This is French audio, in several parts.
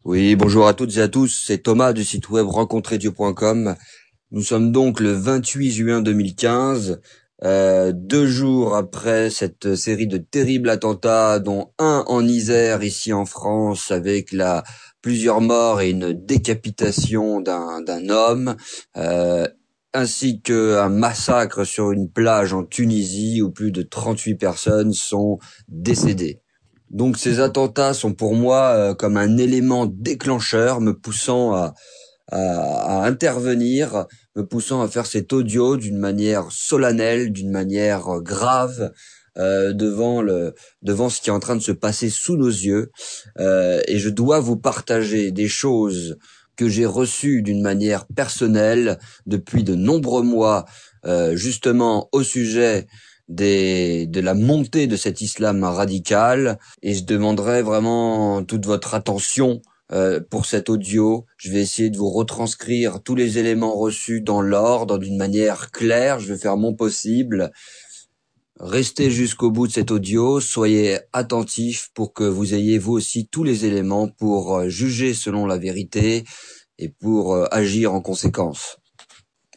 Oui, bonjour à toutes et à tous, c'est Thomas du site web rencontrerdieu.com. Nous sommes donc le 28 juin 2015, 2 jours après cette série de terribles attentats, dont un en Isère, ici en France, avec plusieurs morts et une décapitation d'un homme, euh, ainsi qu'un massacre sur une plage en Tunisie où plus de 38 personnes sont décédées. Donc ces attentats sont pour moi comme un élément déclencheur me poussant à intervenir, me poussant à faire cet audio d'une manière solennelle, d'une manière grave, devant ce qui est en train de se passer sous nos yeux. Et je dois vous partager des choses que j'ai reçues d'une manière personnelle depuis de nombreux mois, justement au sujet de la montée de cet islam radical, et je demanderai vraiment toute votre attention pour cet audio. Je vais essayer de vous retranscrire tous les éléments reçus dans l'ordre, d'une manière claire. Je vais faire mon possible. Restez jusqu'au bout de cet audio, soyez attentifs pour que vous ayez vous aussi tous les éléments pour juger selon la vérité et pour agir en conséquence.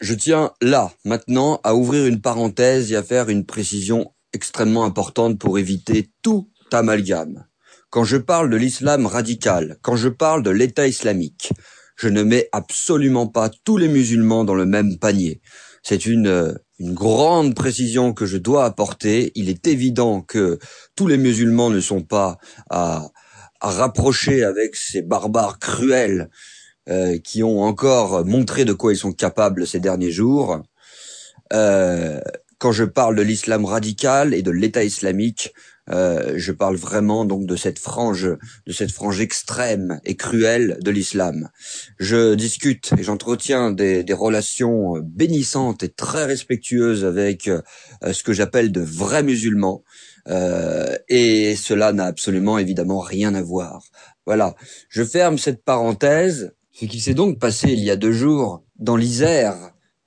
Je tiens là, maintenant, à ouvrir une parenthèse et à faire une précision extrêmement importante pour éviter tout amalgame. Quand je parle de l'islam radical, quand je parle de l'État islamique, je ne mets absolument pas tous les musulmans dans le même panier. C'est une grande précision que je dois apporter. Il est évident que tous les musulmans ne sont pas à rapprocher avec ces barbares cruels qui ont encore montré de quoi ils sont capables ces derniers jours. Quand je parle de l'islam radical et de l'État islamique, je parle vraiment donc de cette frange extrême et cruelle de l'islam. Je discute et j'entretiens des relations bénissantes et très respectueuses avec ce que j'appelle de vrais musulmans, et cela n'a absolument évidemment rien à voir. Voilà, je ferme cette parenthèse. Ce qui s'est donc passé il y a 2 jours dans l'Isère,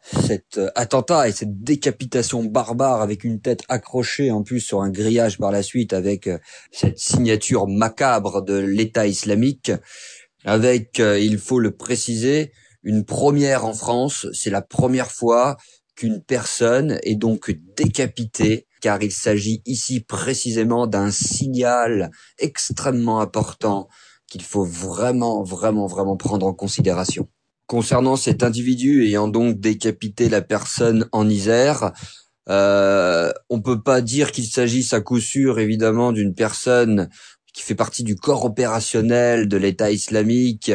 cet attentat et cette décapitation barbare avec une tête accrochée en plus sur un grillage par la suite, avec cette signature macabre de l'État islamique, avec, il faut le préciser, une première en France. C'est la première fois qu'une personne est donc décapitée, car il s'agit ici précisément d'un signal extrêmement important qu'il faut vraiment prendre en considération. Concernant cet individu ayant donc décapité la personne en Isère, on peut pas dire qu'il s'agisse à coup sûr évidemment d'une personne qui fait partie du corps opérationnel de l'État islamique.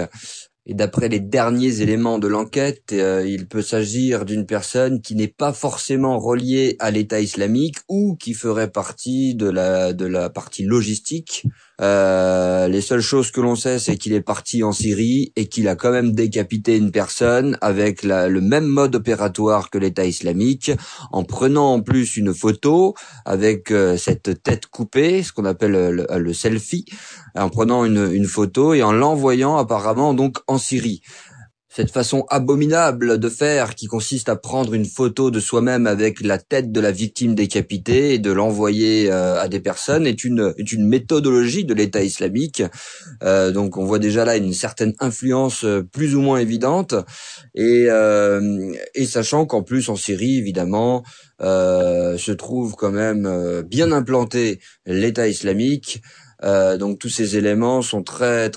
Et d'après les derniers éléments de l'enquête, il peut s'agir d'une personne qui n'est pas forcément reliée à l'État islamique ou qui ferait partie de la partie logistique. Les seules choses que l'on sait, c'est qu'il est parti en Syrie et qu'il a quand même décapité une personne avec le même mode opératoire que l'État islamique, en prenant en plus une photo avec cette tête coupée, ce qu'on appelle le selfie, en prenant une photo et en l'envoyant apparemment donc en Syrie. Cette façon abominable de faire qui consiste à prendre une photo de soi-même avec la tête de la victime décapitée et de l'envoyer à des personnes est une méthodologie de l'État islamique. Donc on voit déjà là une certaine influence plus ou moins évidente, et sachant qu'en plus en Syrie évidemment se trouve quand même bien implanté l'État islamique. Donc tous ces éléments sont très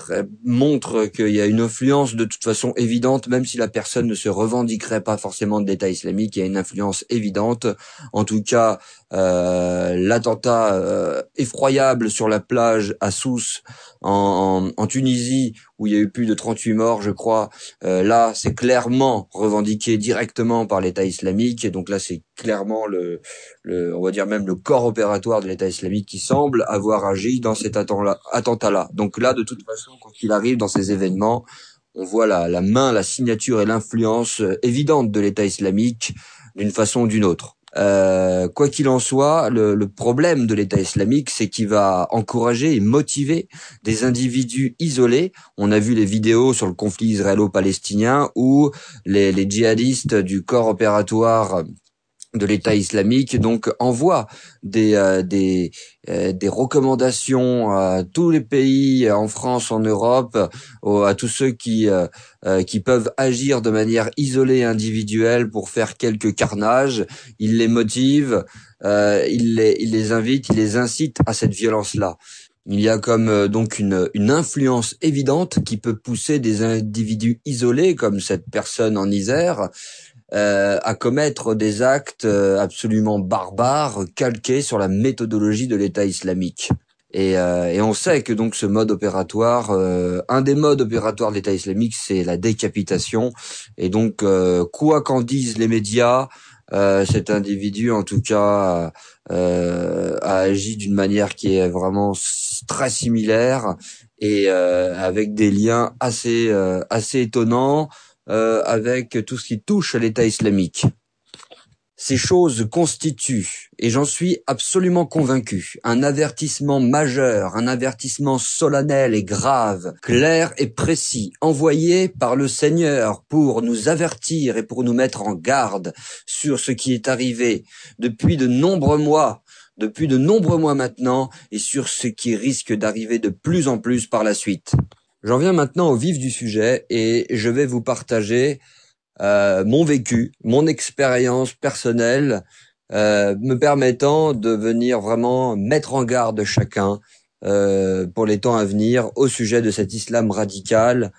montrent qu'il y a une influence de toute façon évidente, même si la personne ne se revendiquerait pas forcément de l'État islamique. Il y a une influence évidente. En tout cas, l'attentat effroyable sur la plage à Sousse en Tunisie, où il y a eu plus de 38 morts, je crois, là c'est clairement revendiqué directement par l'État islamique, et donc là c'est clairement on va dire même le corps opératoire de l'État islamique qui semble avoir agi dans cet attentat-là. Donc là, de toute façon, quand il arrive dans ces événements, on voit la main, la signature et l'influence évidente de l'État islamique d'une façon ou d'une autre. Quoi qu'il en soit, le problème de l'État islamique, c'est qu'il va encourager et motiver des individus isolés. On a vu les vidéos sur le conflit israélo-palestinien où les djihadistes du corps opératoire de l'État islamique donc envoie des recommandations à tous les pays en France, en Europe, à tous ceux qui peuvent agir de manière isolée, individuelle pour faire quelques carnages. Il les motive, il les invite, il les incite à cette violence-là. Il y a comme donc une influence évidente qui peut pousser des individus isolés comme cette personne en Isère à commettre des actes absolument barbares, calqués sur la méthodologie de l'État islamique. Et on sait que donc ce mode opératoire, un des modes opératoires de l'État islamique, c'est la décapitation. Et donc, quoi qu'en disent les médias, cet individu, en tout cas, a agi d'une manière qui est vraiment très similaire et avec des liens assez étonnants avec tout ce qui touche à l'État islamique. Ces choses constituent, et j'en suis absolument convaincu, un avertissement majeur, un avertissement solennel et grave, clair et précis, envoyé par le Seigneur pour nous avertir et pour nous mettre en garde sur ce qui est arrivé depuis de nombreux mois maintenant, et sur ce qui risque d'arriver de plus en plus par la suite. J'en viens maintenant au vif du sujet et je vais vous partager mon vécu, mon expérience personnelle, me permettant de venir vraiment mettre en garde chacun pour les temps à venir au sujet de cet islam radical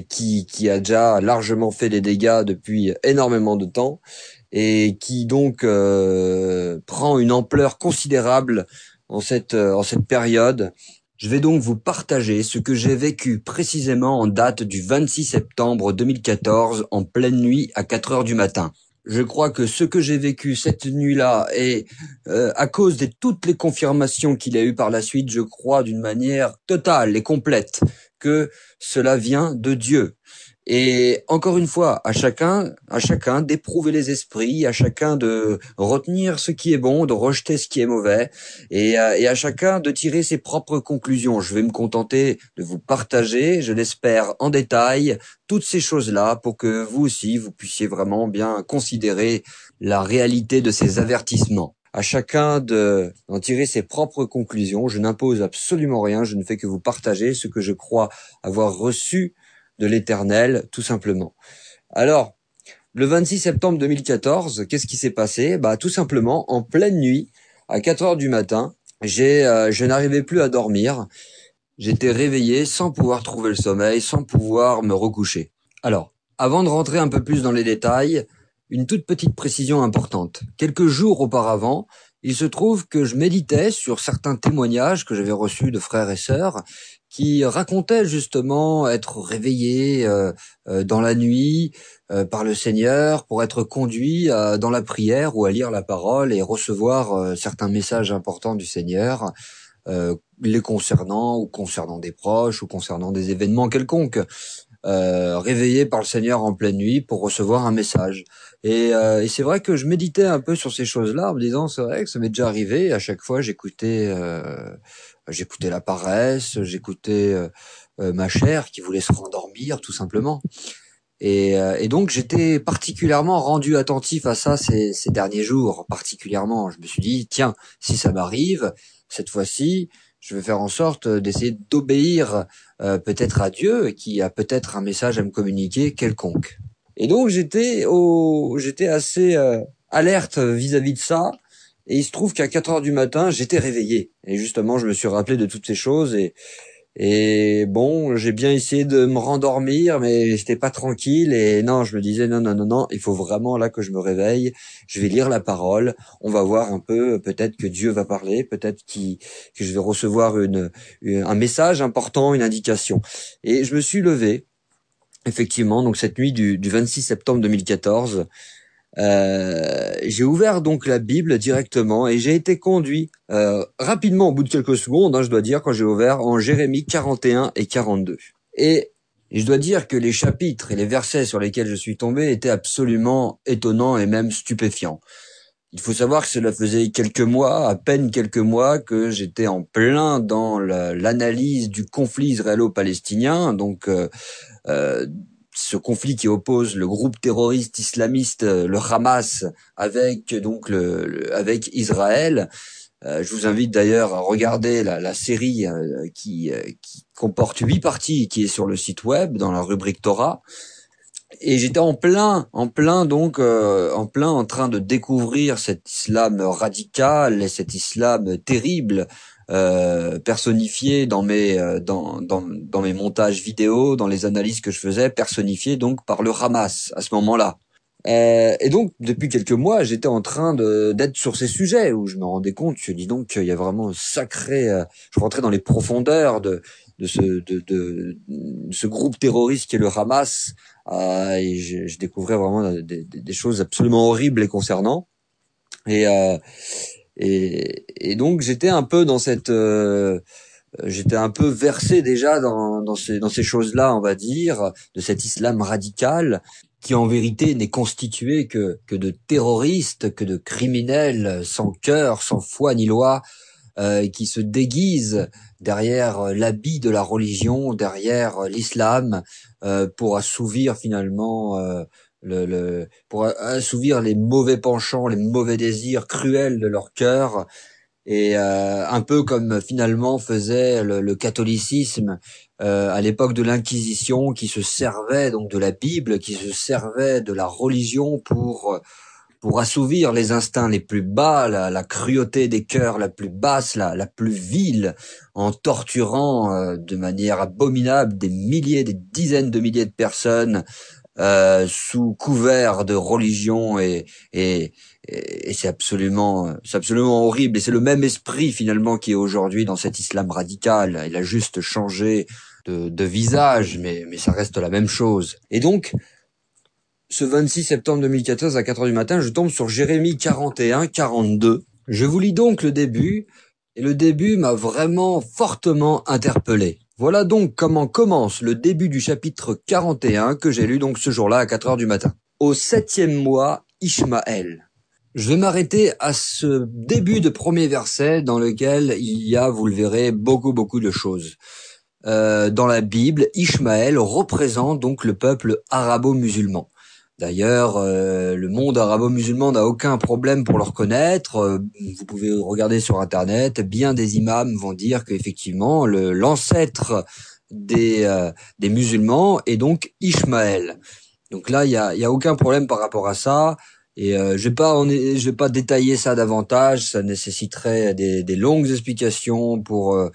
qui a déjà largement fait des dégâts depuis énormément de temps et qui donc prend une ampleur considérable en cette période. Je vais donc vous partager ce que j'ai vécu précisément en date du 26 septembre 2014 en pleine nuit à 4 heures du matin. Je crois que ce que j'ai vécu cette nuit-là est, à cause de toutes les confirmations qu'il y a eu par la suite, je crois d'une manière totale et complète que cela vient de Dieu. Et encore une fois, à chacun d'éprouver les esprits, à chacun de retenir ce qui est bon, de rejeter ce qui est mauvais, et à chacun de tirer ses propres conclusions. Je vais me contenter de vous partager, je l'espère en détail, toutes ces choses-là pour que vous aussi, vous puissiez vraiment bien considérer la réalité de ces avertissements. À chacun d'en tirer ses propres conclusions. Je n'impose absolument rien, je ne fais que vous partager ce que je crois avoir reçu de l'Éternel, tout simplement. Alors, le 26 septembre 2014, qu'est-ce qui s'est passé? Tout simplement, en pleine nuit, à 4 heures du matin, je n'arrivais plus à dormir. J'étais réveillé sans pouvoir trouver le sommeil, sans pouvoir me recoucher. Alors, avant de rentrer un peu plus dans les détails, une toute petite précision importante. Quelques jours auparavant, il se trouve que je méditais sur certains témoignages que j'avais reçus de frères et sœurs qui racontaient justement être réveillés dans la nuit par le Seigneur pour être conduits dans la prière ou à lire la parole et recevoir certains messages importants du Seigneur, les concernant ou concernant des proches ou concernant des événements quelconques. Réveillé par le Seigneur en pleine nuit pour recevoir un message. Et c'est vrai que je méditais un peu sur ces choses-là en me disant, c'est vrai que ça m'est déjà arrivé. À chaque fois, j'écoutais la paresse, j'écoutais ma chair qui voulait se rendormir, tout simplement. Et donc, j'étais particulièrement rendu attentif à ça ces derniers jours, particulièrement. Je me suis dit, tiens, si ça m'arrive, cette fois-ci, je vais faire en sorte d'essayer d'obéir peut-être à Dieu qui a peut-être un message à me communiquer quelconque. Et donc j'étais assez alerte vis-à-vis de ça. Et il se trouve qu'à 4 heures du matin, j'étais réveillé. Et justement, je me suis rappelé de toutes ces choses et bon, j'ai bien essayé de me rendormir, mais j'étais pas tranquille. Et non, je me disais non, il faut vraiment là que je me réveille. Je vais lire la parole. On va voir un peu, peut-être que Dieu va parler, peut-être que je vais recevoir un message important, une indication. Et je me suis levé, effectivement, donc cette nuit du 26 septembre 2014. J'ai ouvert donc la Bible directement et j'ai été conduit rapidement au bout de quelques secondes, je dois dire, quand j'ai ouvert en Jérémie 41 et 42. Et je dois dire que les chapitres et les versets sur lesquels je suis tombé étaient absolument étonnants et même stupéfiants. Il faut savoir que cela faisait à peine quelques mois, que j'étais en plein dans l'analyse du conflit israélo-palestinien, donc ce conflit qui oppose le groupe terroriste islamiste, le Hamas, avec donc avec Israël. Je vous invite d'ailleurs à regarder la série qui comporte 8 parties, qui est sur le site web dans la rubrique Torah. Et j'étais en plein en train de découvrir cet islam radical et cet islam terrible, personnifié dans mes montages vidéo, dans les analyses que je faisais, personnifié donc par le Hamas à ce moment-là. Et donc depuis quelques mois, j'étais en train d'être sur ces sujets où je me rendais compte, je dis donc il y a vraiment un sacré, je rentrais dans les profondeurs de ce groupe terroriste qui est le Hamas, et je découvrais vraiment des choses absolument horribles les concernant. Et donc j'étais un peu dans j'étais un peu versé déjà dans ces choses-là, on va dire, de cet islam radical qui en vérité n'est constitué que de terroristes, que de criminels sans cœur, sans foi ni loi, qui se déguisent derrière l'habit de la religion, derrière l'islam, pour assouvir finalement pour assouvir les mauvais penchants, les mauvais désirs cruels de leur cœur, et un peu comme finalement faisait le catholicisme à l'époque de l'Inquisition, qui se servait donc de la Bible, qui se servait de la religion pour assouvir les instincts les plus bas, la cruauté des cœurs la plus basse, la plus vile, en torturant de manière abominable des milliers, des dizaines de milliers de personnes sous couvert de religion, et c'est absolument horrible. Et c'est le même esprit finalement qui est aujourd'hui dans cet islam radical. Il a juste changé de visage, mais ça reste la même chose. Et donc, ce 26 septembre 2014 à 4h du matin, je tombe sur Jérémie 41-42. Je vous lis donc le début, et le début m'a vraiment fortement interpellé. Voilà donc comment commence le début du chapitre 41 que j'ai lu donc ce jour-là à 4h du matin. Au 7e mois, Ishmaël. Je vais m'arrêter à ce début de premier verset dans lequel il y a, vous le verrez, beaucoup de choses. Dans la Bible, Ishmaël représente donc le peuple arabo-musulman. D'ailleurs, le monde arabo-musulman n'a aucun problème pour le reconnaître. Vous pouvez regarder sur Internet, bien des imams vont dire qu'effectivement, l'ancêtre des musulmans est donc Ishmaël. Donc là, il y a aucun problème par rapport à ça. Et je vais pas détailler ça davantage. Ça nécessiterait des longues explications pour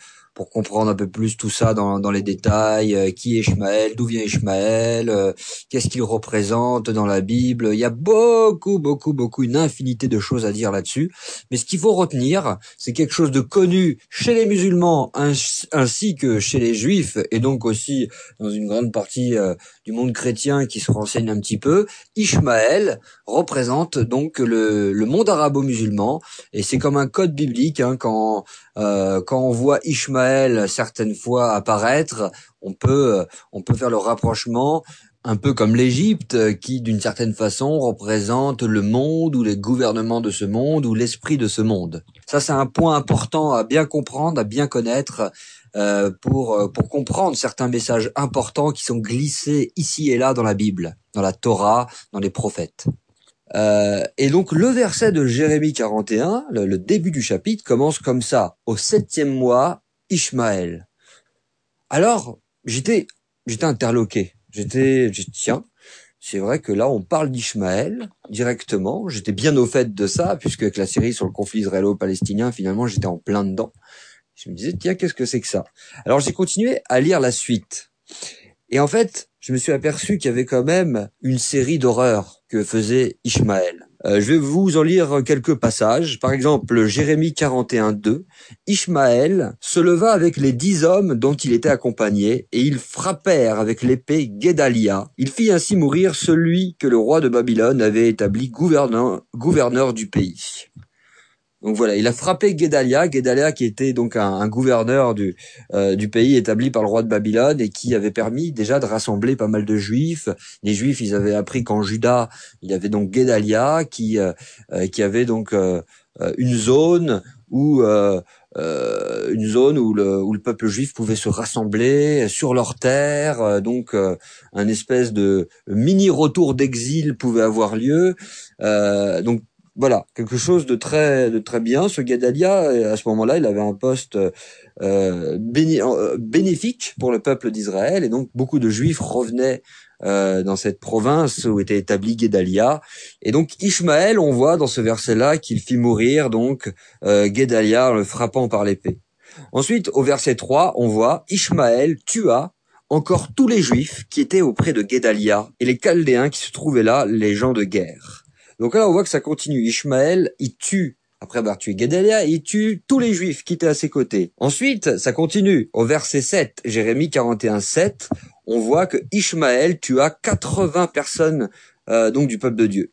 comprendre un peu plus tout ça dans les détails, qui est Ishmaël, d'où vient Ishmaël, qu'est-ce qu'il représente dans la Bible. Il y a beaucoup, une infinité de choses à dire là-dessus. Mais ce qu'il faut retenir, c'est quelque chose de connu chez les musulmans ainsi que chez les juifs, et donc aussi dans une grande partie du monde chrétien qui se renseigne un petit peu. Ishmaël représente donc le monde arabo-musulman, et c'est comme un code biblique, hein, quand on voit Ishmaël certaines fois apparaître, on peut faire le rapprochement, un peu comme l'Égypte, qui d'une certaine façon représente le monde ou les gouvernements de ce monde ou l'esprit de ce monde. Ça, c'est un point important à bien comprendre, à bien connaître, pour comprendre certains messages importants qui sont glissés ici et là dans la Bible, dans la Torah, dans les prophètes. Et donc le verset de Jérémie 41, le début du chapitre, commence comme ça: au 7e mois, Ishmaël. Alors j'étais interloqué. J'étais tiens, c'est vrai que là on parle d'Ishmaël directement. J'étais bien au fait de ça, puisque avec la série sur le conflit israélo-palestinien, finalement j'étais en plein dedans. Je me disais tiens, qu'est-ce que c'est que ça? Alors j'ai continué à lire la suite. Et en fait, je me suis aperçu qu'il y avait quand même une série d'horreurs que faisait Ishmaël. Je vais vous en lire quelques passages. Par exemple, Jérémie 41-2. Ishmaël se leva avec les 10 hommes dont il était accompagné, et ils frappèrent avec l'épée Guédalia. Il fit ainsi mourir celui que le roi de Babylone avait établi gouverneur du pays. Donc voilà, il a frappé Guédalia qui était donc un gouverneur du pays établi par le roi de Babylone, et qui avait permis déjà de rassembler pas mal de juifs. Les juifs, ils avaient appris qu'en Juda, il y avait donc Guédalia qui avait donc une zone où une zone où le peuple juif pouvait se rassembler sur leur terre, donc un espèce de mini retour d'exil pouvait avoir lieu. Donc voilà, quelque chose de très bien. Ce Guédalia, à ce moment-là, il avait un poste bénéfique pour le peuple d'Israël, et donc beaucoup de Juifs revenaient dans cette province où était établi Guédalia. Et donc Ishmaël, on voit dans ce verset-là qu'il fit mourir donc Guédalia en le frappant par l'épée. Ensuite, au verset 3, on voit Ishmaël tua encore tous les Juifs qui étaient auprès de Guédalia et les Chaldéens qui se trouvaient là, les gens de guerre. Donc là, on voit que ça continue. Ishmaël, il tue, après avoir tué Guédalia, il tue tous les Juifs qui étaient à ses côtés. Ensuite, ça continue. Au verset 7, Jérémie 41, 7, on voit que Ishmaël tua 80 personnes donc du peuple de Dieu.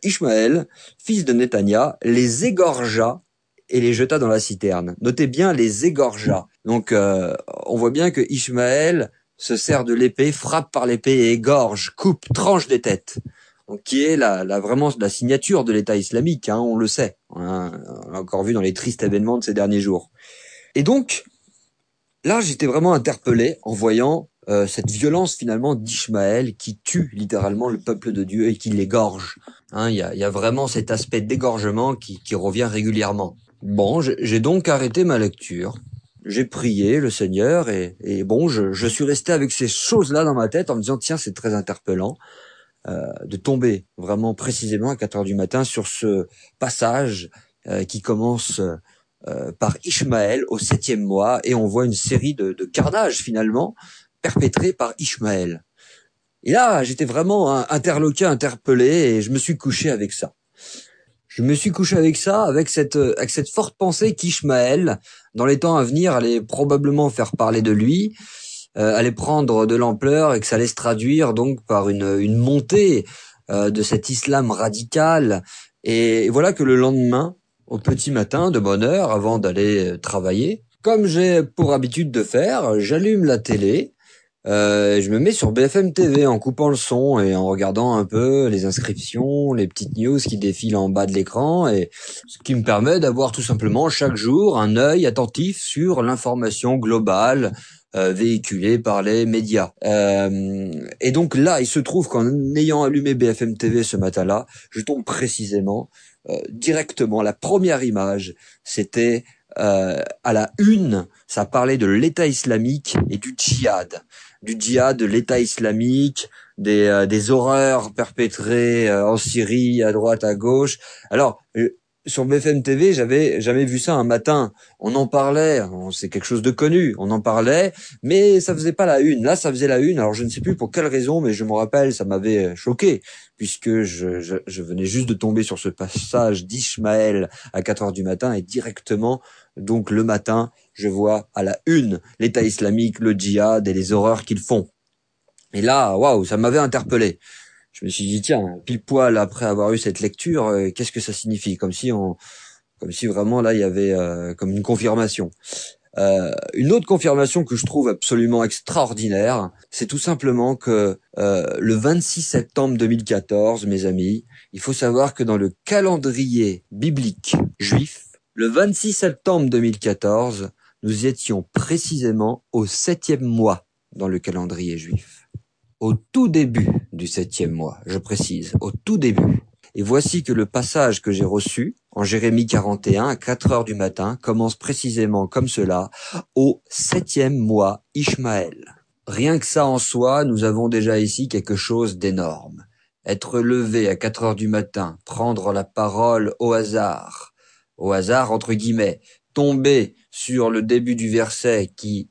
Ishmaël, fils de Netania, les égorgea et les jeta dans la citerne. Notez bien, les égorgea. Donc, on voit bien que Ishmaël se sert de l'épée, frappe par l'épée et égorge, coupe, tranche des têtes. Donc, qui est vraiment la signature de l'État islamique, hein, on le sait. Hein, on l'a encore vu dans les tristes événements de ces derniers jours. Et donc, là, j'étais vraiment interpellé en voyant cette violence finalement d'Ishmaël qui tue littéralement le peuple de Dieu et qui l'égorge. Hein, il y a vraiment cet aspect d'égorgement qui revient régulièrement. Bon, j'ai donc arrêté ma lecture. J'ai prié le Seigneur et bon, je suis resté avec ces choses-là dans ma tête en me disant tiens, c'est très interpellant de tomber vraiment précisément à 4 heures du matin sur ce passage qui commence par Ishmaël au 7e mois, et on voit une série de carnages finalement perpétrés par Ishmaël. Et là, j'étais vraiment interloqué, interpellé, et je me suis couché avec ça. Je me suis couché avec ça, avec cette forte pensée qu'Ishmaël, dans les temps à venir, allait probablement faire parler de lui, allait prendre de l'ampleur, et que ça allait se traduire donc par une montée de cet islam radical. Et voilà que le lendemain, au petit matin, de bonne heure, avant d'aller travailler, comme j'ai pour habitude de faire, j'allume la télé, je me mets sur BFM TV en coupant le son et en regardant un peu les inscriptions, les petites news qui défilent en bas de l'écran, et ce qui me permet d'avoir tout simplement chaque jour un œil attentif sur l'information globale véhiculée par les médias. Et donc là, il se trouve qu'en ayant allumé BFM TV ce matin-là, je tombe précisément, directement, la première image, c'était à la une, ça parlait de l'État islamique et du djihad, de l'État islamique, des horreurs perpétrées en Syrie, à droite, à gauche. Alors, sur BFM TV, j'avais jamais vu ça un matin. On en parlait, c'est quelque chose de connu, on en parlait, mais ça faisait pas la une. Là, ça faisait la une. Alors, je ne sais plus pour quelle raison, mais je me rappelle, ça m'avait choqué, puisque je venais juste de tomber sur ce passage d'Ishmaël à 4 heures du matin, et directement, donc le matin, je vois à la une l'État islamique, le djihad et les horreurs qu'ils font. Et là, waouh, ça m'avait interpellé. Je me suis dit tiens, pile poil après avoir eu cette lecture, qu'est-ce que ça signifie, comme si vraiment là il y avait comme une confirmation. Une autre confirmation que je trouve absolument extraordinaire, c'est tout simplement que le 26 septembre 2014, mes amis, il faut savoir que dans le calendrier biblique juif, le 26 septembre 2014, nous étions précisément au 7e mois dans le calendrier juif. Au tout début du 7e mois, je précise, au tout début. Et voici que le passage que j'ai reçu en Jérémie 41 à 4 heures du matin commence précisément comme cela, au 7e mois Ishmaël. Rien que ça en soi, nous avons déjà ici quelque chose d'énorme. Être levé à 4 heures du matin, prendre la parole au hasard entre guillemets, tomber sur le début du verset qui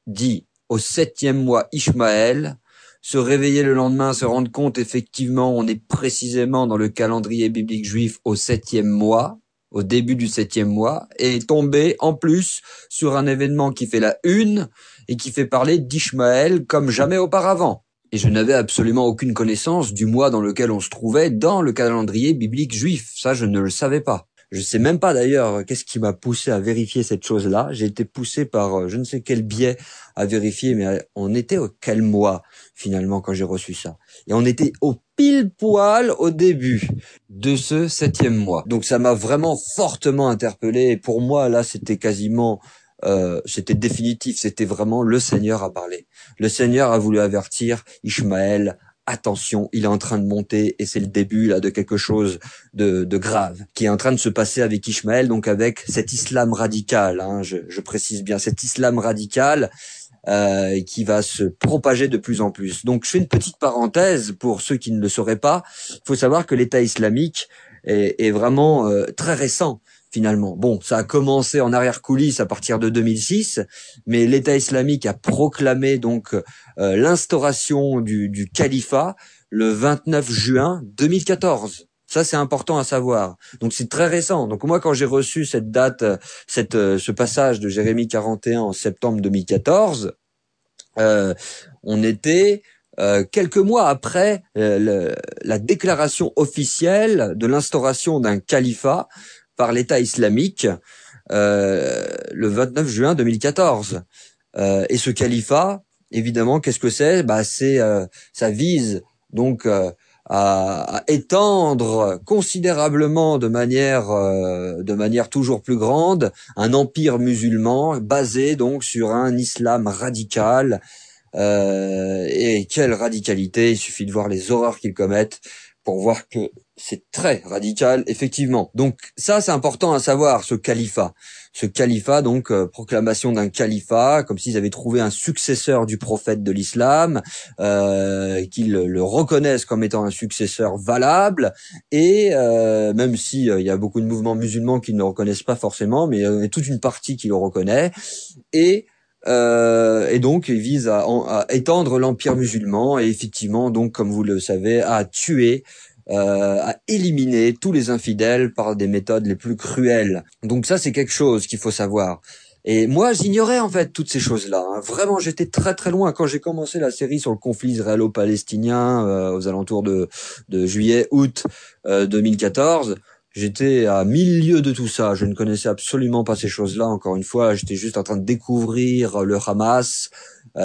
dit au 7e mois Ishmaël, se réveiller le lendemain, se rendre compte effectivement on est précisément dans le calendrier biblique juif au 7e mois, au début du 7e mois, et tomber en plus sur un événement qui fait la une et qui fait parler d'Ishmaël comme jamais auparavant. Et je n'avais absolument aucune connaissance du mois dans lequel on se trouvait dans le calendrier biblique juif, ça je ne le savais pas. Je sais même pas d'ailleurs qu'est-ce qui m'a poussé à vérifier cette chose-là. J'ai été poussé par je ne sais quel biais à vérifier, mais on était au quel mois finalement quand j'ai reçu ça. Et on était au pile poil au début de ce 7e mois. Donc ça m'a vraiment fortement interpellé. Et pour moi, là, c'était quasiment c'était définitif, c'était vraiment le Seigneur a parlé. Le Seigneur a voulu avertir Ishmaël, attention, il est en train de monter et c'est le début là de quelque chose de grave qui est en train de se passer avec Ishmaël, donc avec cet islam radical, hein, je précise bien, cet islam radical qui va se propager de plus en plus. Donc je fais une petite parenthèse pour ceux qui ne le sauraient pas. Il faut savoir que l'État islamique est vraiment très récent. Finalement, bon, ça a commencé en arrière-coulisses à partir de 2006, mais l'État islamique a proclamé donc l'instauration du califat le 29 juin 2014. Ça, c'est important à savoir. Donc, c'est très récent. Donc, moi, quand j'ai reçu cette date, ce passage de Jérémie 41 en septembre 2014, on était quelques mois après la déclaration officielle de l'instauration d'un califat par l'État islamique le 29 juin 2014. Et ce califat, évidemment, qu'est-ce que c'est ? Ça vise donc à étendre considérablement de manière toujours plus grande un empire musulman basé donc sur un islam radical. Et quelle radicalité, il suffit de voir les horreurs qu'ils commettent pour voir que c'est très radical, effectivement. Donc ça, c'est important à savoir, ce califat. Ce califat, donc, proclamation d'un califat, comme s'ils avaient trouvé un successeur du prophète de l'islam, qu'ils le reconnaissent comme étant un successeur valable, et même si il y a beaucoup de mouvements musulmans qui ne le reconnaissent pas forcément, mais il y a toute une partie qui le reconnaît, et donc il vise à étendre l'empire musulman et effectivement donc comme vous le savez à tuer, à éliminer tous les infidèles par des méthodes les plus cruelles. Donc ça c'est quelque chose qu'il faut savoir. Et moi j'ignorais en fait toutes ces choses-là. Hein. Vraiment j'étais très très loin quand j'ai commencé la série sur le conflit israélo-palestinien aux alentours de juillet-août 2014. J'étais à 1000 lieues de tout ça. Je ne connaissais absolument pas ces choses-là. Encore une fois, j'étais juste en train de découvrir le Hamas,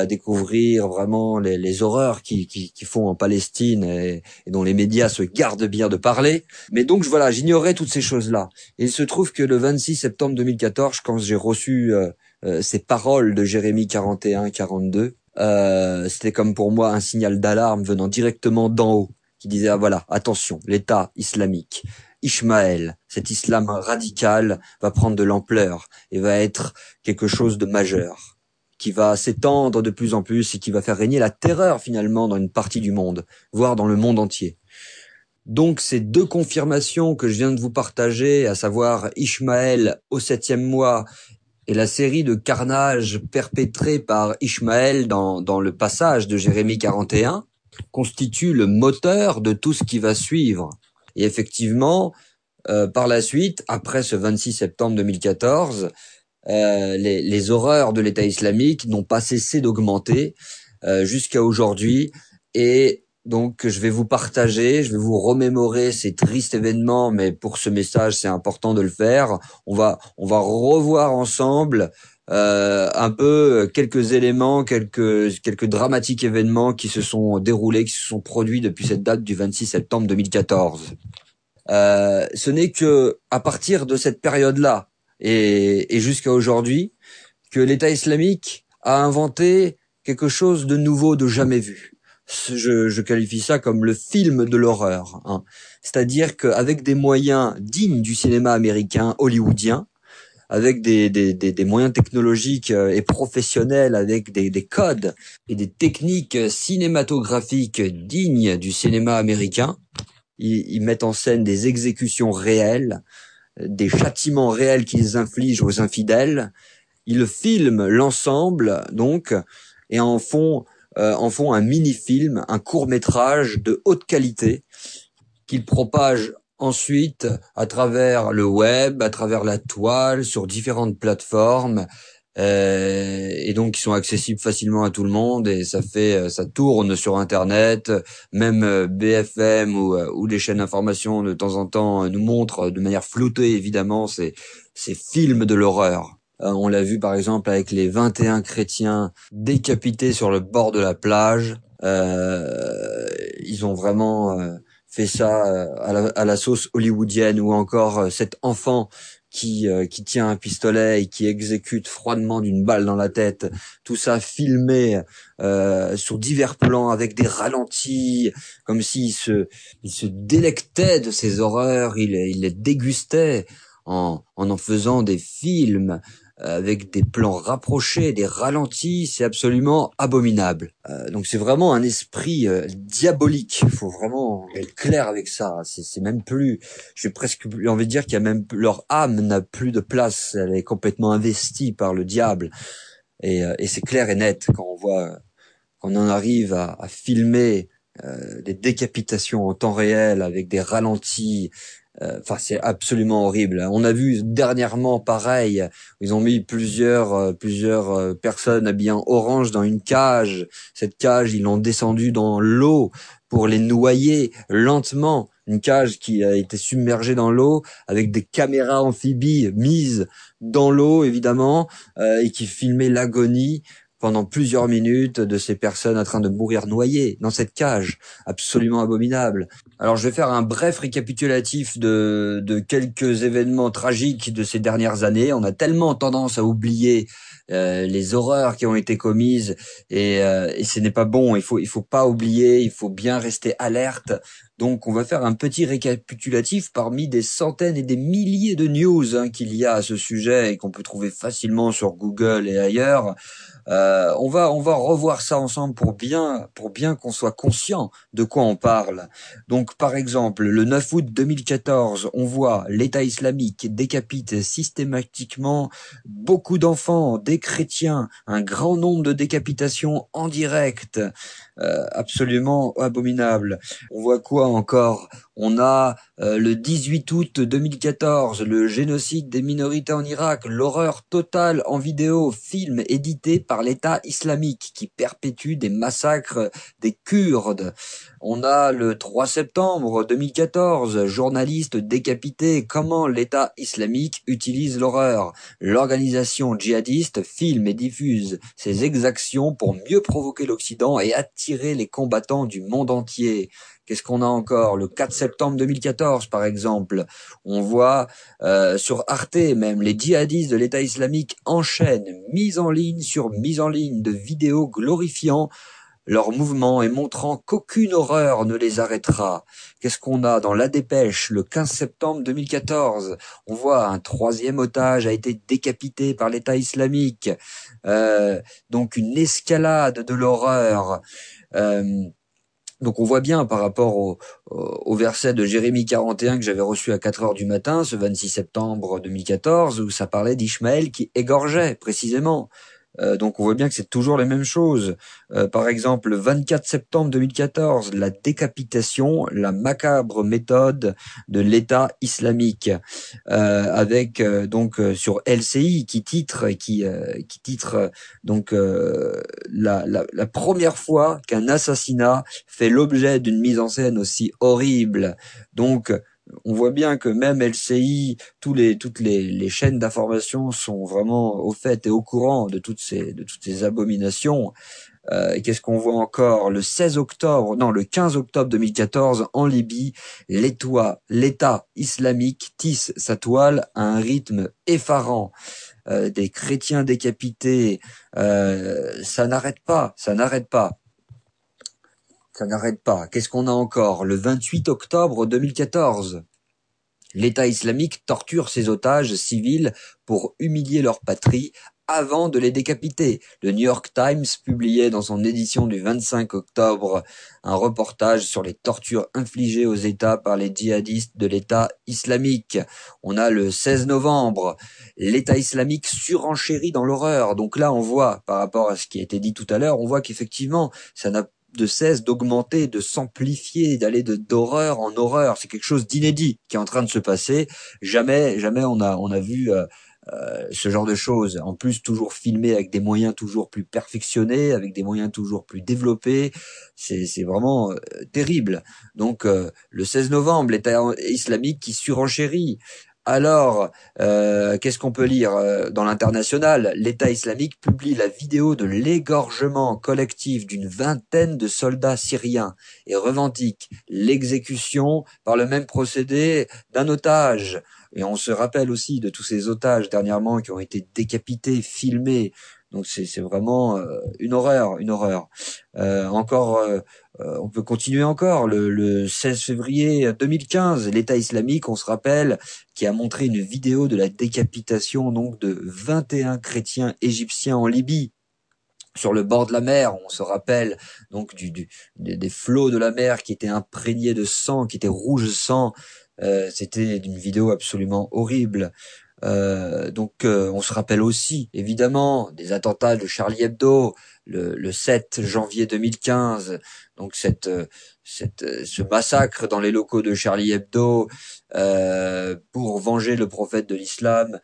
découvrir vraiment les horreurs qu'ils font en Palestine et dont les médias se gardent bien de parler. Mais donc voilà, j'ignorais toutes ces choses-là. Et il se trouve que le 26 septembre 2014, quand j'ai reçu ces paroles de Jérémie 41-42, c'était comme pour moi un signal d'alarme venant directement d'en haut, qui disait ah voilà, attention, l'État islamique. Ishmaël, cet islam radical va prendre de l'ampleur et va être quelque chose de majeur, qui va s'étendre de plus en plus et qui va faire régner la terreur finalement dans une partie du monde, voire dans le monde entier. Donc ces deux confirmations que je viens de vous partager, à savoir Ishmaël au 7e mois et la série de carnages perpétrés par Ishmaël dans le passage de Jérémie 41, constituent le moteur de tout ce qui va suivre. Et effectivement, par la suite, après ce 26 septembre 2014, les horreurs de l'État islamique n'ont pas cessé d'augmenter jusqu'à aujourd'hui. Et donc, je vais vous partager, je vais vous remémorer ces tristes événements, mais pour ce message, c'est important de le faire. On va revoir ensemble un peu quelques éléments, quelques dramatiques événements qui se sont déroulés, qui se sont produits depuis cette date du 26 septembre 2014. Ce n'est que à partir de cette période-là et jusqu'à aujourd'hui que l'État islamique a inventé quelque chose de nouveau, de jamais vu. Je qualifie ça comme le film de l'horreur, hein. C'est-à-dire qu'avec des moyens dignes du cinéma américain hollywoodien, avec des moyens technologiques et professionnels, avec des codes et des techniques cinématographiques dignes du cinéma américain. Ils mettent en scène des exécutions réelles, des châtiments réels qu'ils infligent aux infidèles. Ils filment l'ensemble, donc, et en font un mini-film, un court-métrage de haute qualité qu'ils propagent ensuite à travers le web, à travers la toile, sur différentes plateformes, et donc ils sont accessibles facilement à tout le monde et ça tourne sur Internet. Même BFM ou les chaînes d'information de temps en temps nous montrent de manière floutée évidemment ces films de l'horreur. On l'a vu par exemple avec les 21 chrétiens décapités sur le bord de la plage. Ils ont vraiment fait ça à la sauce hollywoodienne, ou encore cet enfant qui tient un pistolet et qui exécute froidement d'une balle dans la tête. Tout ça filmé sur divers plans avec des ralentis, comme il se délectait de ces horreurs, il les dégustait en faisant des films avec des plans rapprochés, des ralentis. C'est absolument abominable. Donc c'est vraiment un esprit diabolique. Il faut vraiment être clair avec ça. C'est même plus, j'ai presque envie de dire qu'il y a même, leur âme n'a plus de place. Elle est complètement investie par le diable. Et c'est clair et net quand on voit, quand on en arrive à filmer des décapitations en temps réel avec des ralentis. Enfin, c'est absolument horrible. On a vu dernièrement pareil, ils ont mis plusieurs personnes habillées en orange dans une cage. Cette cage, ils l'ont descendue dans l'eau pour les noyer lentement. Une cage qui a été submergée dans l'eau avec des caméras amphibies mises dans l'eau, évidemment, et qui filmaient l'agonie pendant plusieurs minutes de ces personnes en train de mourir noyées dans cette cage. Absolument abominable. Alors je vais faire un bref récapitulatif de quelques événements tragiques de ces dernières années. On a tellement tendance à oublier les horreurs qui ont été commises et ce n'est pas bon. Il faut pas oublier, il faut bien rester alerte. Donc on va faire un petit récapitulatif parmi des centaines et des milliers de news qu'il y a à ce sujet et qu'on peut trouver facilement sur Google et ailleurs. On va revoir ça ensemble pour bien qu'on soit conscient de quoi on parle. Donc par exemple, le 9 août 2014, on voit l'État islamique décapite systématiquement beaucoup d'enfants, des chrétiens, un grand nombre de décapitations en direct, absolument abominable. On voit quoi encore? On a le 18 août 2014, le génocide des minorités en Irak, l'horreur totale en vidéo, film édité par l'État islamique qui perpétue des massacres des Kurdes. On a le 3 septembre 2014, journaliste décapité, comment l'État islamique utilise l'horreur. L'organisation djihadiste filme et diffuse ses exactions pour mieux provoquer l'Occident et attirer les combattants du monde entier. Qu'est-ce qu'on a encore? Le 4 septembre 2014, par exemple, on voit sur Arte même, les djihadistes de l'État islamique enchaînent mise en ligne sur mise en ligne de vidéos glorifiant leurs mouvements et montrant qu'aucune horreur ne les arrêtera. Qu'est-ce qu'on a dans La Dépêche, le 15 septembre 2014? On voit un troisième otage a été décapité par l'État islamique. Donc une escalade de l'horreur. Donc on voit bien par rapport au verset de Jérémie 41 que j'avais reçu à 4 heures du matin, ce 26 septembre 2014, où ça parlait d'Ishmaël qui égorgeait précisément. Donc on voit bien que c'est toujours les mêmes choses. Par exemple, le 24 septembre 2014, la décapitation, la macabre méthode de l'État islamique, avec donc sur LCI qui titre donc la première fois qu'un assassinat fait l'objet d'une mise en scène aussi horrible. Donc on voit bien que même LCI, toutes les chaînes d'information sont vraiment au fait et au courant de toutes ces abominations. Qu'est-ce qu'on voit encore? Le 15 octobre 2014, en Libye, l'État islamique tisse sa toile à un rythme effarant. Des chrétiens décapités, ça n'arrête pas. Ça n'arrête pas. Qu'est-ce qu'on a encore? Le 28 octobre 2014, l'État islamique torture ses otages civils pour humilier leur patrie avant de les décapiter. Le New York Times publiait dans son édition du 25 octobre un reportage sur les tortures infligées aux États par les djihadistes de l'État islamique. On a le 16 novembre, l'État islamique surenchérit dans l'horreur. Donc là, on voit, par rapport à ce qui a été dit tout à l'heure, on voit qu'effectivement, ça n'a de cesse d'augmenter, de s'amplifier, d'aller d'horreur en horreur. C'est quelque chose d'inédit qui est en train de se passer. Jamais on a vu ce genre de choses. En plus, toujours filmé avec des moyens toujours plus perfectionnés, avec des moyens toujours plus développés. C'est vraiment terrible. Donc, le 16 novembre, l'État islamique qui surenchérit. Alors, qu'est-ce qu'on peut lire dans l'international? L'État islamique publie la vidéo de l'égorgement collectif d'une vingtaine de soldats syriens et revendique l'exécution par le même procédé d'un otage. Et on se rappelle aussi de tous ces otages dernièrement qui ont été décapités, filmés. Donc c'est vraiment une horreur, une horreur. Encore, on peut continuer encore. Le 16 février 2015, l'État islamique, on se rappelle, qui a montré une vidéo de la décapitation donc de 21 chrétiens égyptiens en Libye. Sur le bord de la mer, on se rappelle donc des flots de la mer qui étaient imprégnés de sang, qui étaient rouges de sang. C'était une vidéo absolument horrible. On se rappelle aussi, évidemment, des attentats de Charlie Hebdo, le 7 janvier 2015. Donc ce massacre dans les locaux de Charlie Hebdo pour venger le prophète de l'islam.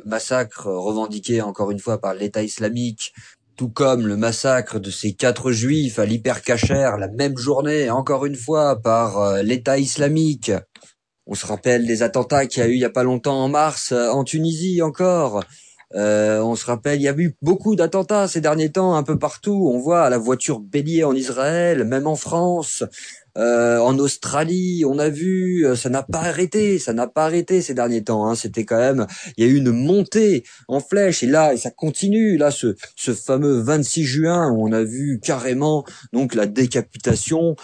Massacre revendiqué encore une fois par l'État islamique, tout comme le massacre de ces 4 juifs à l'Hyper-Cacher la même journée, encore une fois, par l'État islamique. On se rappelle des attentats qu'il y a eu il y a pas longtemps en mars, en Tunisie encore. On se rappelle, il y a eu beaucoup d'attentats ces derniers temps, un peu partout. On voit la voiture bélier en Israël, même en France. En Australie, on a vu, ça n'a pas arrêté ces derniers temps. Hein. C'était quand même, il y a eu une montée en flèche et ça continue. Là, ce fameux 26 juin, où on a vu carrément donc la décapitation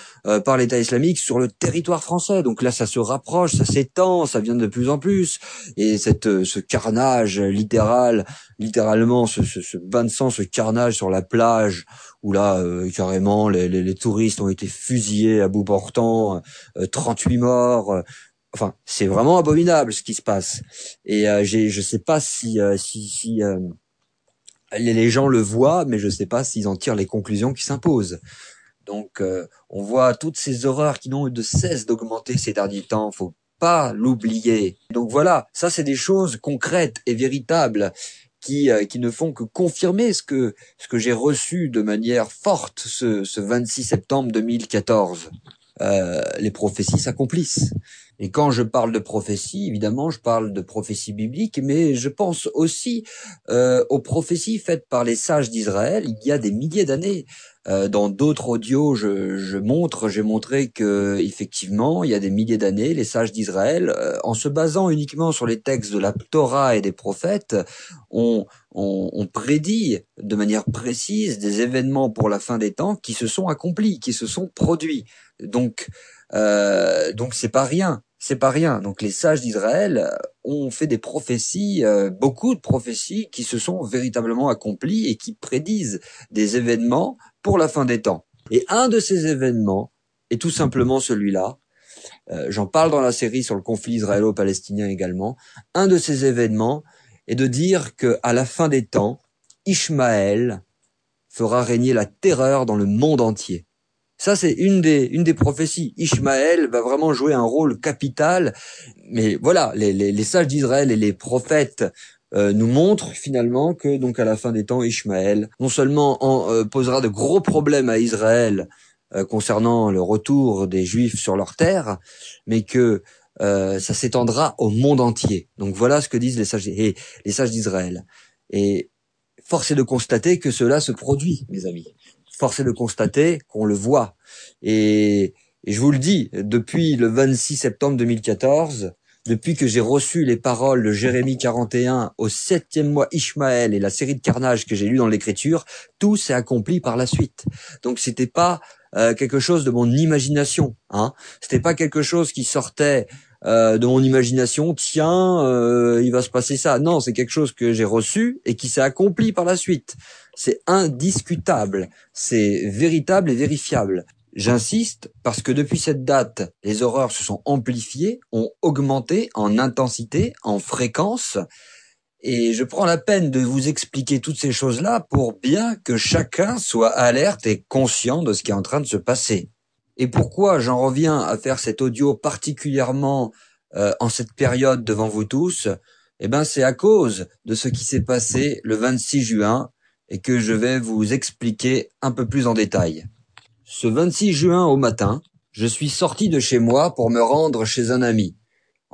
par l'État islamique sur le territoire français. Donc là, ça se rapproche, ça s'étend, ça vient de plus en plus. Et ce carnage littéralement, ce bain de sang, ce carnage sur la plage, où là, carrément, les touristes ont été fusillés à bout portant, 38 morts. Enfin, c'est vraiment abominable ce qui se passe. Et je sais pas si les gens le voient, mais je sais pas s'ils en tirent les conclusions qui s'imposent. Donc, on voit toutes ces horreurs qui n'ont eu de cesse d'augmenter ces derniers temps. Faut pas l'oublier. Donc voilà, ça c'est des choses concrètes et véritables qui ne font que confirmer ce que j'ai reçu de manière forte ce 26 septembre 2014. Les prophéties s'accomplissent. Et quand je parle de prophéties, évidemment, je parle de prophéties bibliques, mais je pense aussi aux prophéties faites par les sages d'Israël il y a des milliers d'années. Dans d'autres audios, j'ai montré que effectivement, il y a des milliers d'années, les sages d'Israël, en se basant uniquement sur les textes de la Torah et des prophètes, ont prédit de manière précise des événements pour la fin des temps qui se sont accomplis, qui se sont produits. Donc c'est pas rien. C'est pas rien. Donc les sages d'Israël ont fait des prophéties, beaucoup de prophéties qui se sont véritablement accomplies et qui prédisent des événements pour la fin des temps. Et un de ces événements est tout simplement celui-là. J'en parle dans la série sur le conflit israélo-palestinien également. Un de ces événements est de dire que à la fin des temps, Ishmaël fera régner la terreur dans le monde entier. Ça, c'est une des prophéties. Ishmaël va vraiment jouer un rôle capital. Mais voilà, les sages d'Israël et les prophètes nous montrent finalement que donc à la fin des temps, Ishmaël non seulement posera de gros problèmes à Israël concernant le retour des Juifs sur leur terre, mais que ça s'étendra au monde entier. Donc voilà ce que disent les sages d'Israël. Et force est de constater que cela se produit, mes amis. Force est de constater qu'on le voit. Et je vous le dis, depuis le 26 septembre 2014, depuis que j'ai reçu les paroles de Jérémie 41 au 7e mois Ishmaël et la série de carnage que j'ai lu dans l'Écriture, tout s'est accompli par la suite. Donc c'était pas quelque chose de mon imagination, hein. C'était pas quelque chose qui sortait de mon imagination. Tiens, il va se passer ça. Non, c'est quelque chose que j'ai reçu et qui s'est accompli par la suite. C'est indiscutable, c'est véritable et vérifiable. J'insiste parce que depuis cette date, les horreurs se sont amplifiées, ont augmenté en intensité, en fréquence. Et je prends la peine de vous expliquer toutes ces choses-là pour bien que chacun soit alerte et conscient de ce qui est en train de se passer. Et pourquoi j'en reviens à faire cet audio particulièrement en cette période devant vous tous, eh ben c'est à cause de ce qui s'est passé le 26 juin et que je vais vous expliquer un peu plus en détail. Ce 26 juin au matin, je suis sorti de chez moi pour me rendre chez un ami.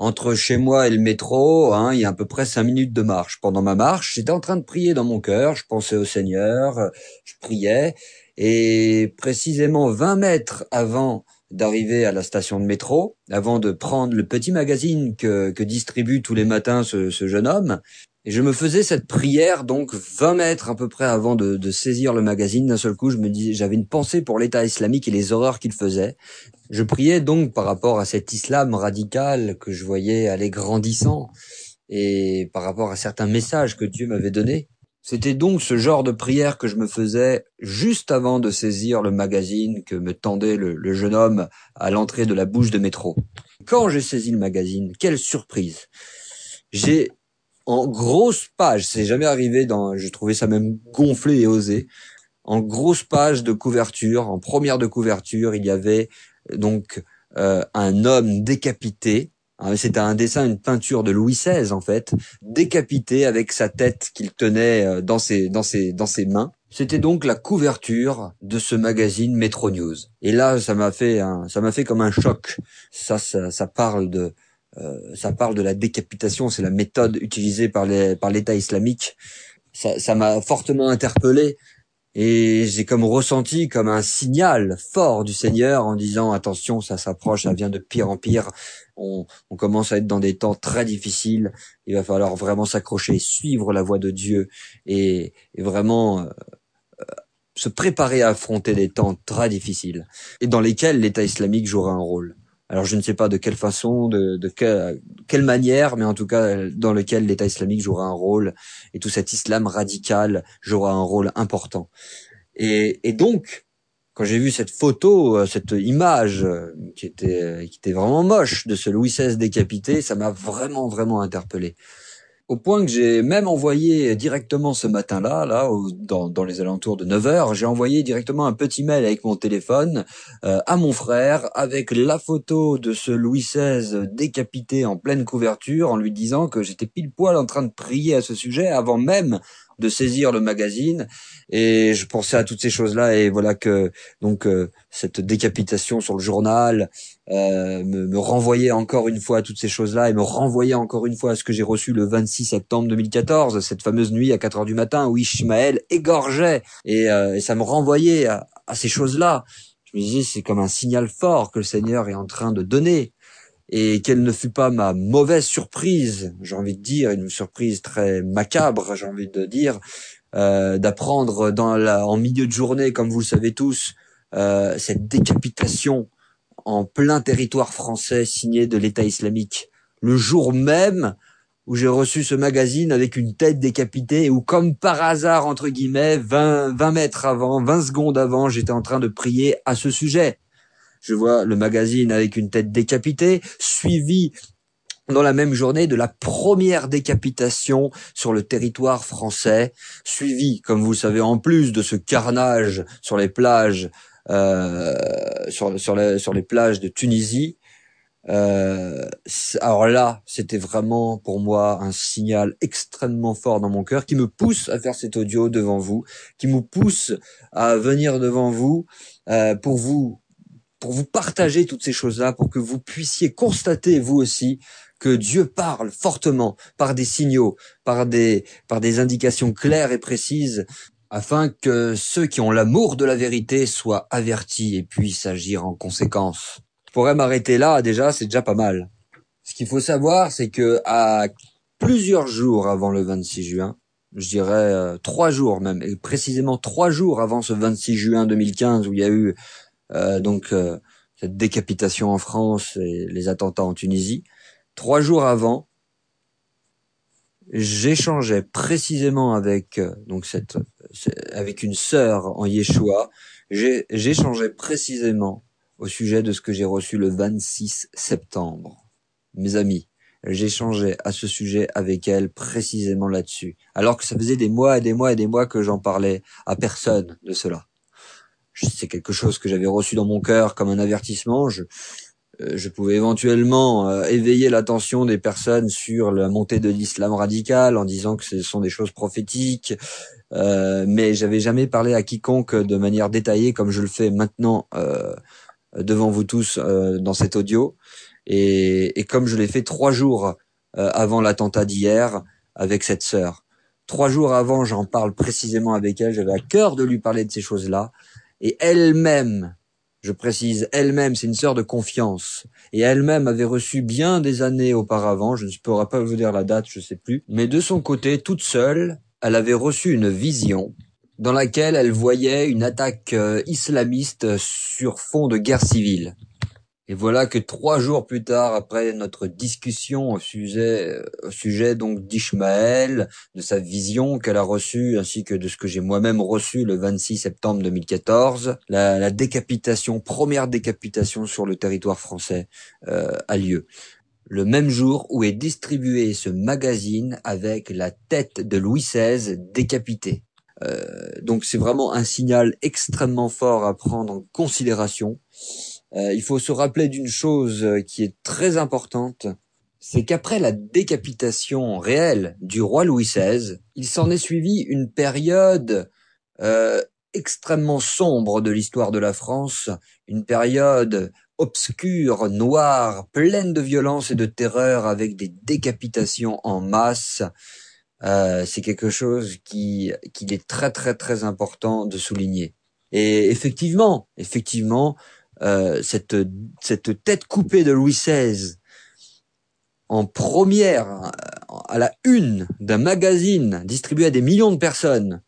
Entre chez moi et le métro, il y a à peu près 5 minutes de marche. Pendant ma marche, j'étais en train de prier dans mon cœur, je pensais au Seigneur, je priais, et précisément 20 mètres avant d'arriver à la station de métro, avant de prendre le petit magazine que distribue tous les matins ce jeune homme, et je me faisais cette prière, donc 20 mètres à peu près avant de saisir le magazine. D'un seul coup, j'avais une pensée pour l'État islamique et les horreurs qu'il faisait. Je priais donc par rapport à cet islam radical que je voyais aller grandissant et par rapport à certains messages que Dieu m'avait donnés. C'était donc ce genre de prière que je me faisais juste avant de saisir le magazine que me tendait le jeune homme à l'entrée de la bouche de métro. Quand j'ai saisi le magazine, quelle surprise! J'ai en grosse page, c'est jamais arrivé je trouvais ça même gonflé et osé. En grosse page de couverture, en première de couverture, il y avait donc un homme décapité. C'était un dessin, une peinture de Louis XVI en fait, décapité avec sa tête qu'il tenait dans ses mains. C'était donc la couverture de ce magazine Metro News. Et là, ça m'a fait comme un choc. Ça parle de la décapitation, c'est la méthode utilisée par l'État islamique. Ça m'a fortement interpellé et j'ai comme ressenti comme un signal fort du Seigneur en disant attention, ça s'approche, ça vient de pire en pire. On commence à être dans des temps très difficiles. Il va falloir vraiment s'accrocher, suivre la voie de Dieu et vraiment se préparer à affronter des temps très difficiles et dans lesquels l'État islamique jouera un rôle. Alors je ne sais pas de quelle façon, de quelle manière, mais en tout cas dans lequel l'État islamique jouera un rôle et tout cet islam radical jouera un rôle important. Et donc, quand j'ai vu cette photo, cette image qui était vraiment moche de ce Louis XVI décapité, ça m'a vraiment interpellé. Au point que j'ai même envoyé directement ce matin-là, dans les alentours de 9h, j'ai envoyé directement un petit mail avec mon téléphone à mon frère avec la photo de ce Louis XVI décapité en pleine couverture en lui disant que j'étais pile poil en train de prier à ce sujet avant même de saisir le magazine et je pensais à toutes ces choses-là et voilà que donc cette décapitation sur le journal me renvoyait encore une fois à toutes ces choses-là et me renvoyait encore une fois à ce que j'ai reçu le 26 septembre 2014, cette fameuse nuit à 4h du matin où Ishmaël égorgeait et ça me renvoyait à ces choses-là. Je me disais c'est comme un signal fort que le Seigneur est en train de donner. Et quelle ne fut pas ma mauvaise surprise, j'ai envie de dire, une surprise très macabre, j'ai envie de dire, d'apprendre en milieu de journée, comme vous le savez tous, cette décapitation en plein territoire français signée de l'État islamique. Le jour même où j'ai reçu ce magazine avec une tête décapitée et où, comme par hasard, entre guillemets, 20 mètres avant, 20 secondes avant, j'étais en train de prier à ce sujet. Je vois le magazine avec une tête décapitée, suivi dans la même journée de la première décapitation sur le territoire français, suivi, comme vous le savez, en plus de ce carnage sur les plages, sur les plages de Tunisie. Alors là, c'était vraiment pour moi un signal extrêmement fort dans mon cœur qui me pousse à faire cet audio devant vous, qui me pousse à venir devant vous pour vous partager toutes ces choses-là, pour que vous puissiez constater, vous aussi, que Dieu parle fortement par des signaux, par des indications claires et précises, afin que ceux qui ont l'amour de la vérité soient avertis et puissent agir en conséquence. Je pourrais m'arrêter là, déjà, c'est déjà pas mal. Ce qu'il faut savoir, c'est que à plusieurs jours avant le 26 juin, je dirais 3 jours même, et précisément 3 jours avant ce 26 juin 2015 où il y a eu cette décapitation en France et les attentats en Tunisie, 3 jours avant, j'échangeais précisément avec avec une sœur en Yeshua. J'échangeais précisément au sujet de ce que j'ai reçu le 26 septembre. Mes amis, j'échangeais à ce sujet avec elle précisément là-dessus, alors que ça faisait des mois et des mois et des mois que j'en parlais à personne de cela. C'est quelque chose que j'avais reçu dans mon cœur comme un avertissement. je pouvais éventuellement éveiller l'attention des personnes sur la montée de l'islam radical en disant que ce sont des choses prophétiques, mais j'avais jamais parlé à quiconque de manière détaillée comme je le fais maintenant devant vous tous dans cet audio, et comme je l'ai fait 3 jours avant l'attentat d'hier avec cette sœur. 3 jours avant, j'en parle précisément avec elle, j'avais à cœur de lui parler de ces choses-là, et elle-même, je précise, elle-même, c'est une sœur de confiance, et elle-même avait reçu bien des années auparavant, je ne pourrais pas vous dire la date, je sais plus, mais de son côté, toute seule, elle avait reçu une vision dans laquelle elle voyait une attaque islamiste sur fond de guerre civile. Et voilà que 3 jours plus tard, après notre discussion au sujet donc d'Ishmaël, de sa vision qu'elle a reçue, ainsi que de ce que j'ai moi-même reçu le 26 septembre 2014, la décapitation, première décapitation sur le territoire français a lieu. Le même jour où est distribué ce magazine avec la tête de Louis XVI décapitée. Donc c'est vraiment un signal extrêmement fort à prendre en considération. Il faut se rappeler d'une chose qui est très importante, c'est qu'après la décapitation réelle du roi Louis XVI, il s'en est suivi une période extrêmement sombre de l'histoire de la France, une période obscure, noire, pleine de violence et de terreur, avec des décapitations en masse. C'est quelque chose qu'il est très très très important de souligner. Et effectivement, cette tête coupée de Louis XVI en première, à la une d'un magazine distribué à des millions de personnes,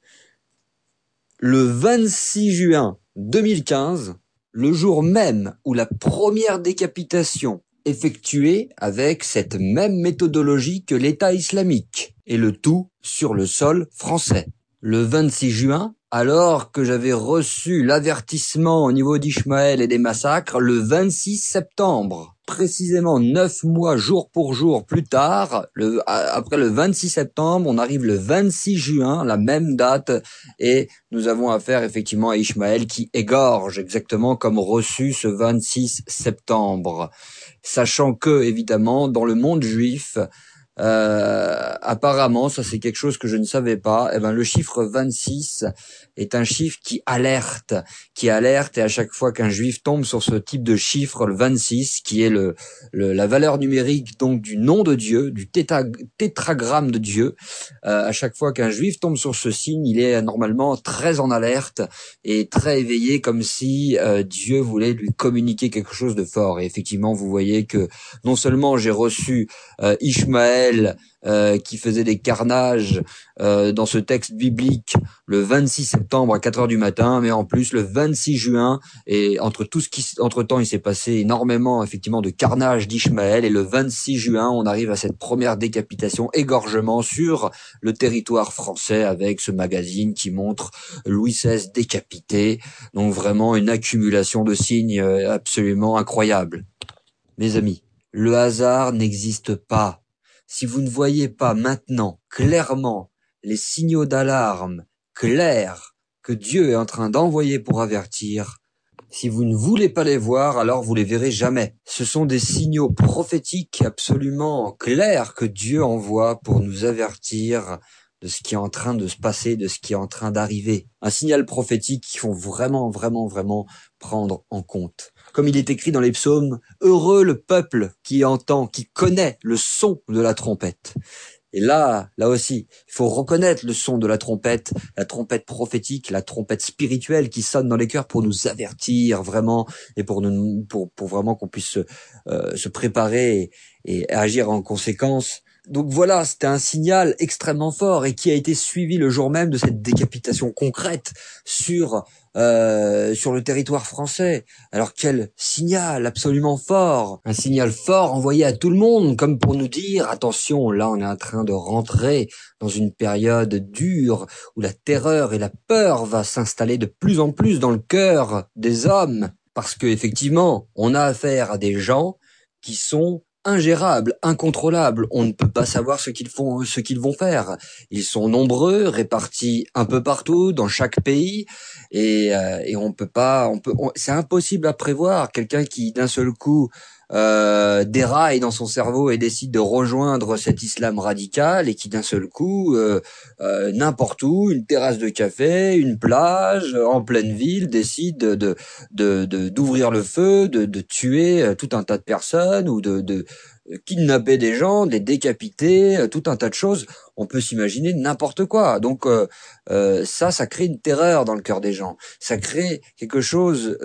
le 26 juin 2015, le jour même où la première décapitation effectuée avec cette même méthodologie que l'État islamique, et le tout sur le sol français. Le 26 juin, alors que j'avais reçu l'avertissement au niveau d'Ishmaël et des massacres, le 26 septembre, précisément 9 mois jour pour jour plus tard, après le 26 septembre, on arrive le 26 juin, la même date, et nous avons affaire effectivement à Ishmaël qui égorge exactement comme reçu ce 26 septembre. Sachant que, évidemment, dans le monde juif, apparemment, ça c'est quelque chose que je ne savais pas, le chiffre 26 est un chiffre qui alerte, et à chaque fois qu'un juif tombe sur ce type de chiffre, le 26, qui est la valeur numérique donc du nom de Dieu, du tétragramme de Dieu, à chaque fois qu'un juif tombe sur ce signe, il est normalement très en alerte et très éveillé, comme si Dieu voulait lui communiquer quelque chose de fort. Et effectivement, vous voyez que non seulement j'ai reçu Ishmaël qui faisait des carnages dans ce texte biblique le 26 septembre à 4 heures du matin, mais en plus le 26 juin, et entre-temps il s'est passé énormément effectivement de carnage d'Ishmaël, et le 26 juin on arrive à cette première décapitation, égorgement sur le territoire français, avec ce magazine qui montre Louis XVI décapité. Donc vraiment une accumulation de signes absolument incroyable. Mes amis, le hasard n'existe pas. Si vous ne voyez pas maintenant clairement les signaux d'alarme clairs que Dieu est en train d'envoyer pour avertir, si vous ne voulez pas les voir, alors vous les verrez jamais. Ce sont des signaux prophétiques absolument clairs que Dieu envoie pour nous avertir de ce qui est en train de se passer, de ce qui est en train d'arriver. Un signal prophétique qu'il faut vraiment prendre en compte. Comme il est écrit dans les psaumes, « Heureux le peuple qui entend, qui connaît le son de la trompette ». Et là aussi, il faut reconnaître le son de la trompette prophétique, la trompette spirituelle qui sonne dans les cœurs pour nous avertir vraiment, et pour vraiment qu'on puisse se préparer et agir en conséquence. Donc voilà, c'était un signal extrêmement fort, et qui a été suivi le jour même de cette décapitation concrète sur le territoire français. Alors quel signal absolument fort, un signal fort envoyé à tout le monde, comme pour nous dire attention, là on est en train de rentrer dans une période dure où la terreur et la peur va s'installer de plus en plus dans le cœur des hommes, parce que effectivement on a affaire à des gens qui sont ingérables, incontrôlables. On ne peut pas savoir ce qu'ils vont faire. Ils sont nombreux, répartis un peu partout dans chaque pays, et c'est impossible à prévoir. Quelqu'un qui d'un seul coup déraille dans son cerveau et décide de rejoindre cet islam radical et qui d'un seul coup, n'importe où, une terrasse de café, une plage, en pleine ville, décide d'ouvrir le feu, de tuer tout un tas de personnes ou de kidnapper des gens, de les décapiter, tout un tas de choses. On peut s'imaginer n'importe quoi. Donc ça crée une terreur dans le cœur des gens. Ça crée quelque chose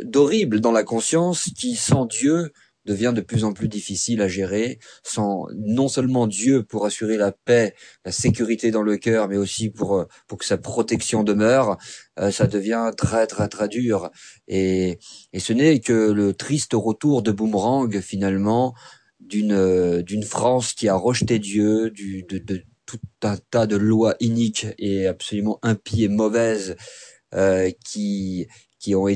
d'horrible dans la conscience qui, sans Dieu, devient de plus en plus difficile à gérer, sans non seulement Dieu pour assurer la paix, la sécurité dans le cœur, mais aussi pour que sa protection demeure, ça devient très très très dur. Et ce n'est que le triste retour de boomerang finalement d'une France qui a rejeté Dieu, de tout un tas de lois iniques et absolument impies et mauvaises qui ont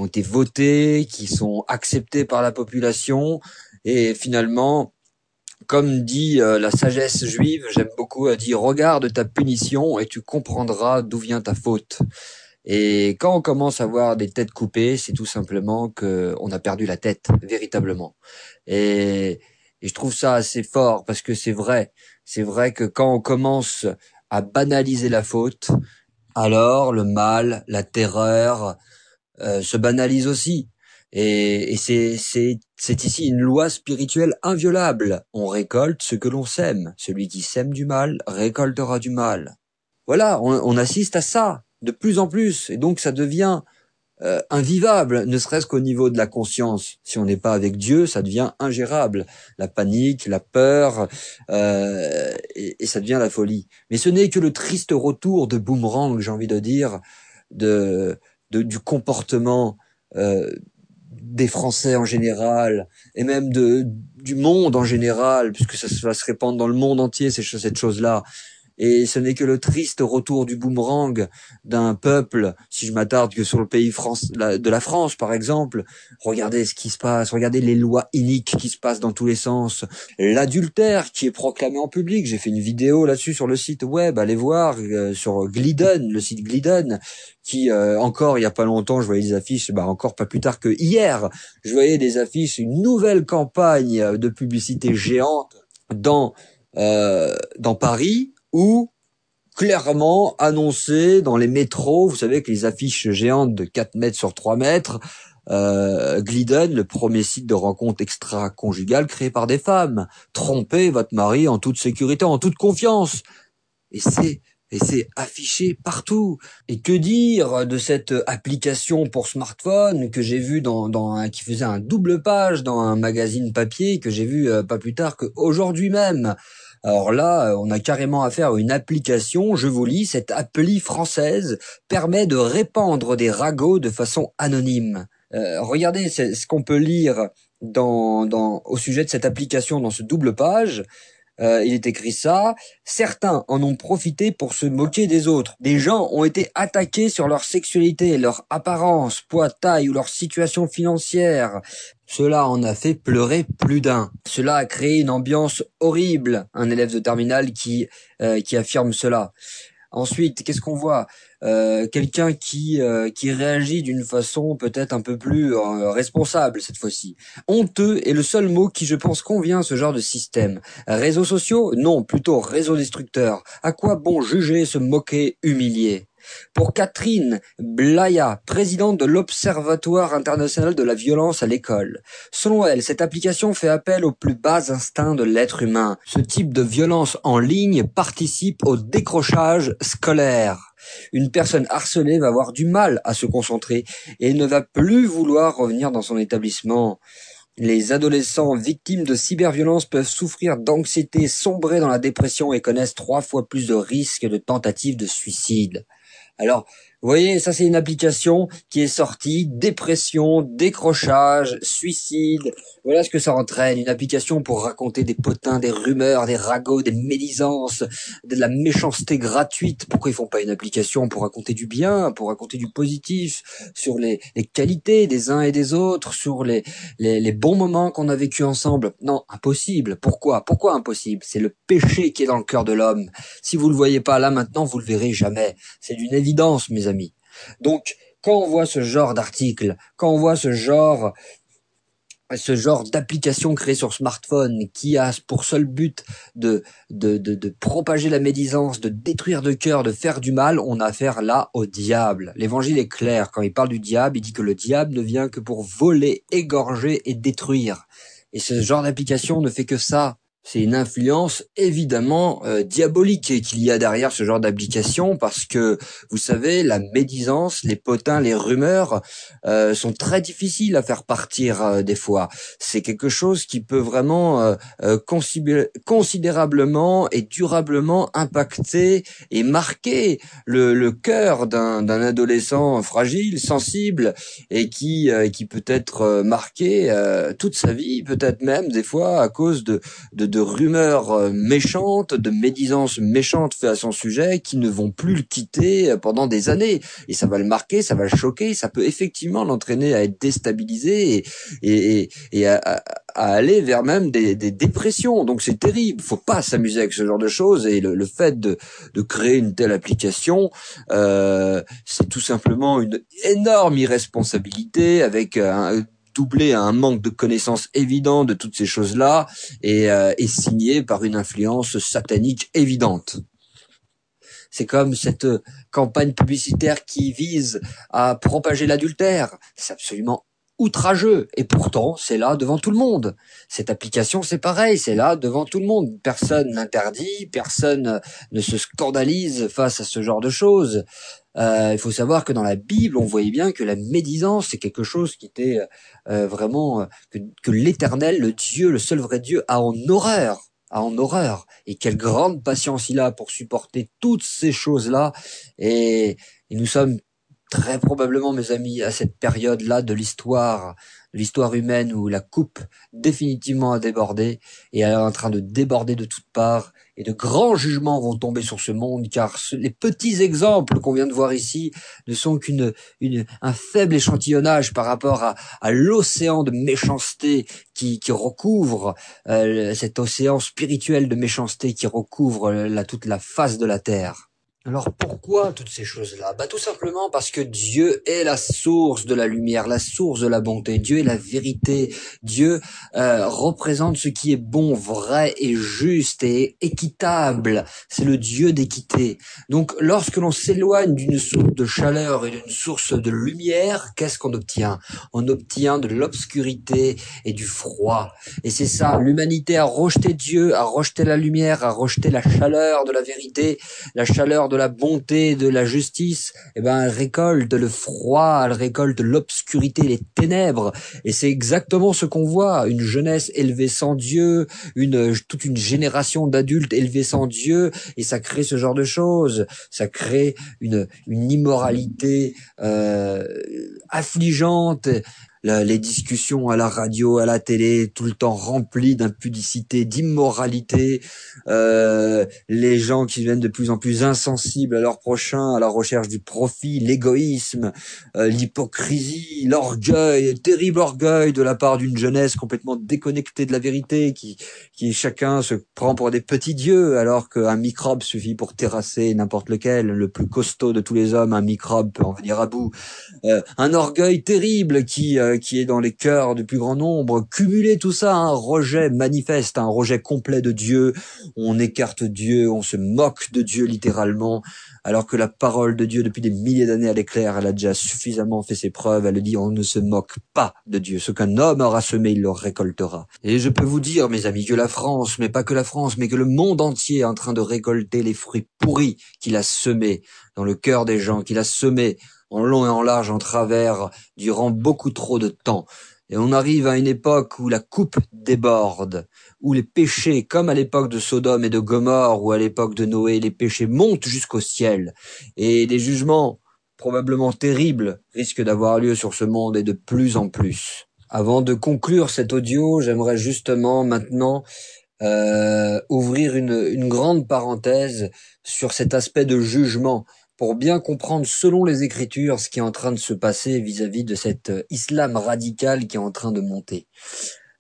été votés, qui sont acceptés par la population. Et finalement, comme dit la sagesse juive, j'aime beaucoup, elle dit « Regarde ta punition et tu comprendras d'où vient ta faute ». Et quand on commence à voir des têtes coupées, c'est tout simplement qu'on a perdu la tête, véritablement. Et je trouve ça assez fort parce que c'est vrai. C'est vrai que quand on commence à banaliser la faute, alors le mal, la terreur, se banalise aussi. Et c'est ici une loi spirituelle inviolable. On récolte ce que l'on sème. Celui qui sème du mal récoltera du mal. Voilà, on assiste à ça de plus en plus. Et donc ça devient invivable, ne serait-ce qu'au niveau de la conscience. Si on n'est pas avec Dieu, ça devient ingérable. La panique, la peur, et ça devient la folie. Mais ce n'est que le triste retour de boomerang, j'ai envie de dire, du comportement des Français en général et même du monde en général, puisque ça va se répandre dans le monde entier cette chose-là. Et ce n'est que le triste retour du boomerang d'un peuple, si je m'attarde que sur le pays de la France, par exemple. Regardez ce qui se passe, regardez les lois iniques qui se passent dans tous les sens. L'adultère qui est proclamé en public. J'ai fait une vidéo là-dessus sur le site web, allez voir, sur Glidden, le site Glidden, qui, encore il y a pas longtemps, je voyais des affiches, encore pas plus tard que hier, je voyais des affiches, une nouvelle campagne de publicité géante dans Paris, où clairement annoncé dans les métros, vous savez que les affiches géantes de 4 mètres sur 3 mètres, Glidden, le premier site de rencontre extra-conjugale créé par des femmes. Trompez votre mari en toute sécurité, en toute confiance. Et c'est affiché partout. Et que dire de cette application pour smartphone que j'ai vue qui faisait un double page dans un magazine papier que j'ai vu pas plus tard qu'aujourd'hui même. Alors là, on a carrément affaire à une application, je vous lis, cette appli française permet de répandre des ragots de façon anonyme. Regardez, c'est ce qu'on peut lire au sujet de cette application dans ce double page. Il est écrit ça. Certains en ont profité pour se moquer des autres. Des gens ont été attaqués sur leur sexualité, leur apparence, poids, taille ou leur situation financière. Cela en a fait pleurer plus d'un. Cela a créé une ambiance horrible. Un élève de terminale qui affirme cela. Ensuite, qu'est-ce qu'on voit? Quelqu'un qui réagit d'une façon peut-être un peu plus responsable cette fois-ci. Honteux est le seul mot qui, je pense, convient à ce genre de système. Réseaux sociaux? Non, plutôt réseaux destructeurs. À quoi bon juger, se moquer, humilier? Pour Catherine Blaya, présidente de l'Observatoire international de la violence à l'école. Selon elle, cette application fait appel aux plus bas instincts de l'être humain. Ce type de violence en ligne participe au décrochage scolaire. Une personne harcelée va avoir du mal à se concentrer et ne va plus vouloir revenir dans son établissement. Les adolescents victimes de cyberviolence peuvent souffrir d'anxiété, sombrer dans la dépression et connaissent 3 fois plus de risques de tentatives de suicide. Alors, vous voyez, ça c'est une application qui est sortie, dépression, décrochage, suicide, voilà ce que ça entraîne, une application pour raconter des potins, des rumeurs, des ragots, des médisances, de la méchanceté gratuite. Pourquoi ils font pas une application pour raconter du bien, pour raconter du positif, sur les qualités des uns et des autres, sur les bons moments qu'on a vécu ensemble? Non, impossible. Pourquoi impossible? C'est le péché qui est dans le cœur de l'homme. Si vous le voyez pas là maintenant, vous le verrez jamais. C'est d'une évidence, mes amis. Donc, quand on voit ce genre d'article, quand on voit ce genre d'application créée sur smartphone qui a pour seul but de propager la médisance, de détruire de cœur, de faire du mal, on a affaire là au diable. L'évangile est clair. Quand il parle du diable, il dit que le diable ne vient que pour voler, égorger et détruire. Et ce genre d'application ne fait que ça. C'est une influence évidemment diabolique qu'il y a derrière ce genre d'application parce que, vous savez, la médisance, les potins, les rumeurs sont très difficiles à faire partir des fois. C'est quelque chose qui peut vraiment considérablement et durablement impacter et marquer le cœur d'un adolescent fragile, sensible et qui peut être marqué toute sa vie, peut-être même des fois à cause de rumeurs méchantes, de médisances méchantes faites à son sujet qui ne vont plus le quitter pendant des années. Et ça va le marquer, ça va le choquer, ça peut effectivement l'entraîner à être déstabilisé et à aller vers même des dépressions. Donc c'est terrible, faut pas s'amuser avec ce genre de choses. Et le fait de créer une telle application, c'est tout simplement une énorme irresponsabilité avec doublé à un manque de connaissances évident de toutes ces choses-là et signé par une influence satanique évidente. C'est comme cette campagne publicitaire qui vise à propager l'adultère. C'est absolument outrageux. Et pourtant, c'est là devant tout le monde. Cette application, c'est pareil, c'est là devant tout le monde. Personne n'interdit, personne ne se scandalise face à ce genre de choses. Il faut savoir que dans la Bible, on voyait bien que la médisance, c'est quelque chose qui était vraiment que l'Éternel, le Dieu, le seul vrai Dieu, a en horreur. Et quelle grande patience il a pour supporter toutes ces choses-là. Et nous sommes très probablement, mes amis, à cette période-là de l'histoire humaine où la coupe définitivement a débordé et elle est en train de déborder de toutes parts et de grands jugements vont tomber sur ce monde car les petits exemples qu'on vient de voir ici ne sont un faible échantillonnage par rapport à l'océan de méchanceté qui recouvre cet océan spirituel de méchanceté qui recouvre toute la face de la terre. Alors pourquoi toutes ces choses-là? Tout simplement parce que Dieu est la source de la lumière, la source de la bonté. Dieu est la vérité. Dieu représente ce qui est bon, vrai et juste et équitable. C'est le Dieu d'équité. Donc lorsque l'on s'éloigne d'une source de chaleur et d'une source de lumière, qu'est-ce qu'on obtient? On obtient de l'obscurité et du froid. Et c'est ça, l'humanité a rejeté Dieu, a rejeté la lumière, a rejeté la chaleur de la vérité, la chaleur de la bonté, de la justice, elle récolte le froid, elle récolte l'obscurité, les ténèbres. Et c'est exactement ce qu'on voit, une jeunesse élevée sans Dieu, toute une génération d'adultes élevés sans Dieu, et ça crée ce genre de choses. Ça crée une immoralité affligeante. Les discussions à la radio, à la télé, tout le temps remplies d'impudicité, d'immoralité, les gens qui deviennent de plus en plus insensibles à leurs prochains, à la recherche du profit, l'égoïsme, l'hypocrisie, l'orgueil, le terrible orgueil de la part d'une jeunesse complètement déconnectée de la vérité, qui chacun se prend pour des petits dieux, alors qu'un microbe suffit pour terrasser n'importe lequel, le plus costaud de tous les hommes, un microbe peut en venir à bout. Un orgueil terrible qui est dans les cœurs du plus grand nombre, cumuler tout ça, un rejet manifeste, un rejet complet de Dieu, on écarte Dieu, on se moque de Dieu littéralement, alors que la parole de Dieu depuis des milliers d'années elle est claire, elle a déjà suffisamment fait ses preuves, elle dit on ne se moque pas de Dieu, ce qu'un homme aura semé il le récoltera. Et je peux vous dire mes amis que la France, mais pas que la France, mais que le monde entier est en train de récolter les fruits pourris qu'il a semés dans le cœur des gens, qu'il a semés en long et en large, en travers, durant beaucoup trop de temps. Et on arrive à une époque où la coupe déborde, où les péchés, comme à l'époque de Sodome et de Gomorrhe, ou à l'époque de Noé, les péchés montent jusqu'au ciel. Et des jugements probablement terribles risquent d'avoir lieu sur ce monde et de plus en plus. Avant de conclure cet audio, j'aimerais justement maintenant ouvrir une grande parenthèse sur cet aspect de jugement, pour bien comprendre selon les Écritures ce qui est en train de se passer vis-à-vis de cet islam radical qui est en train de monter.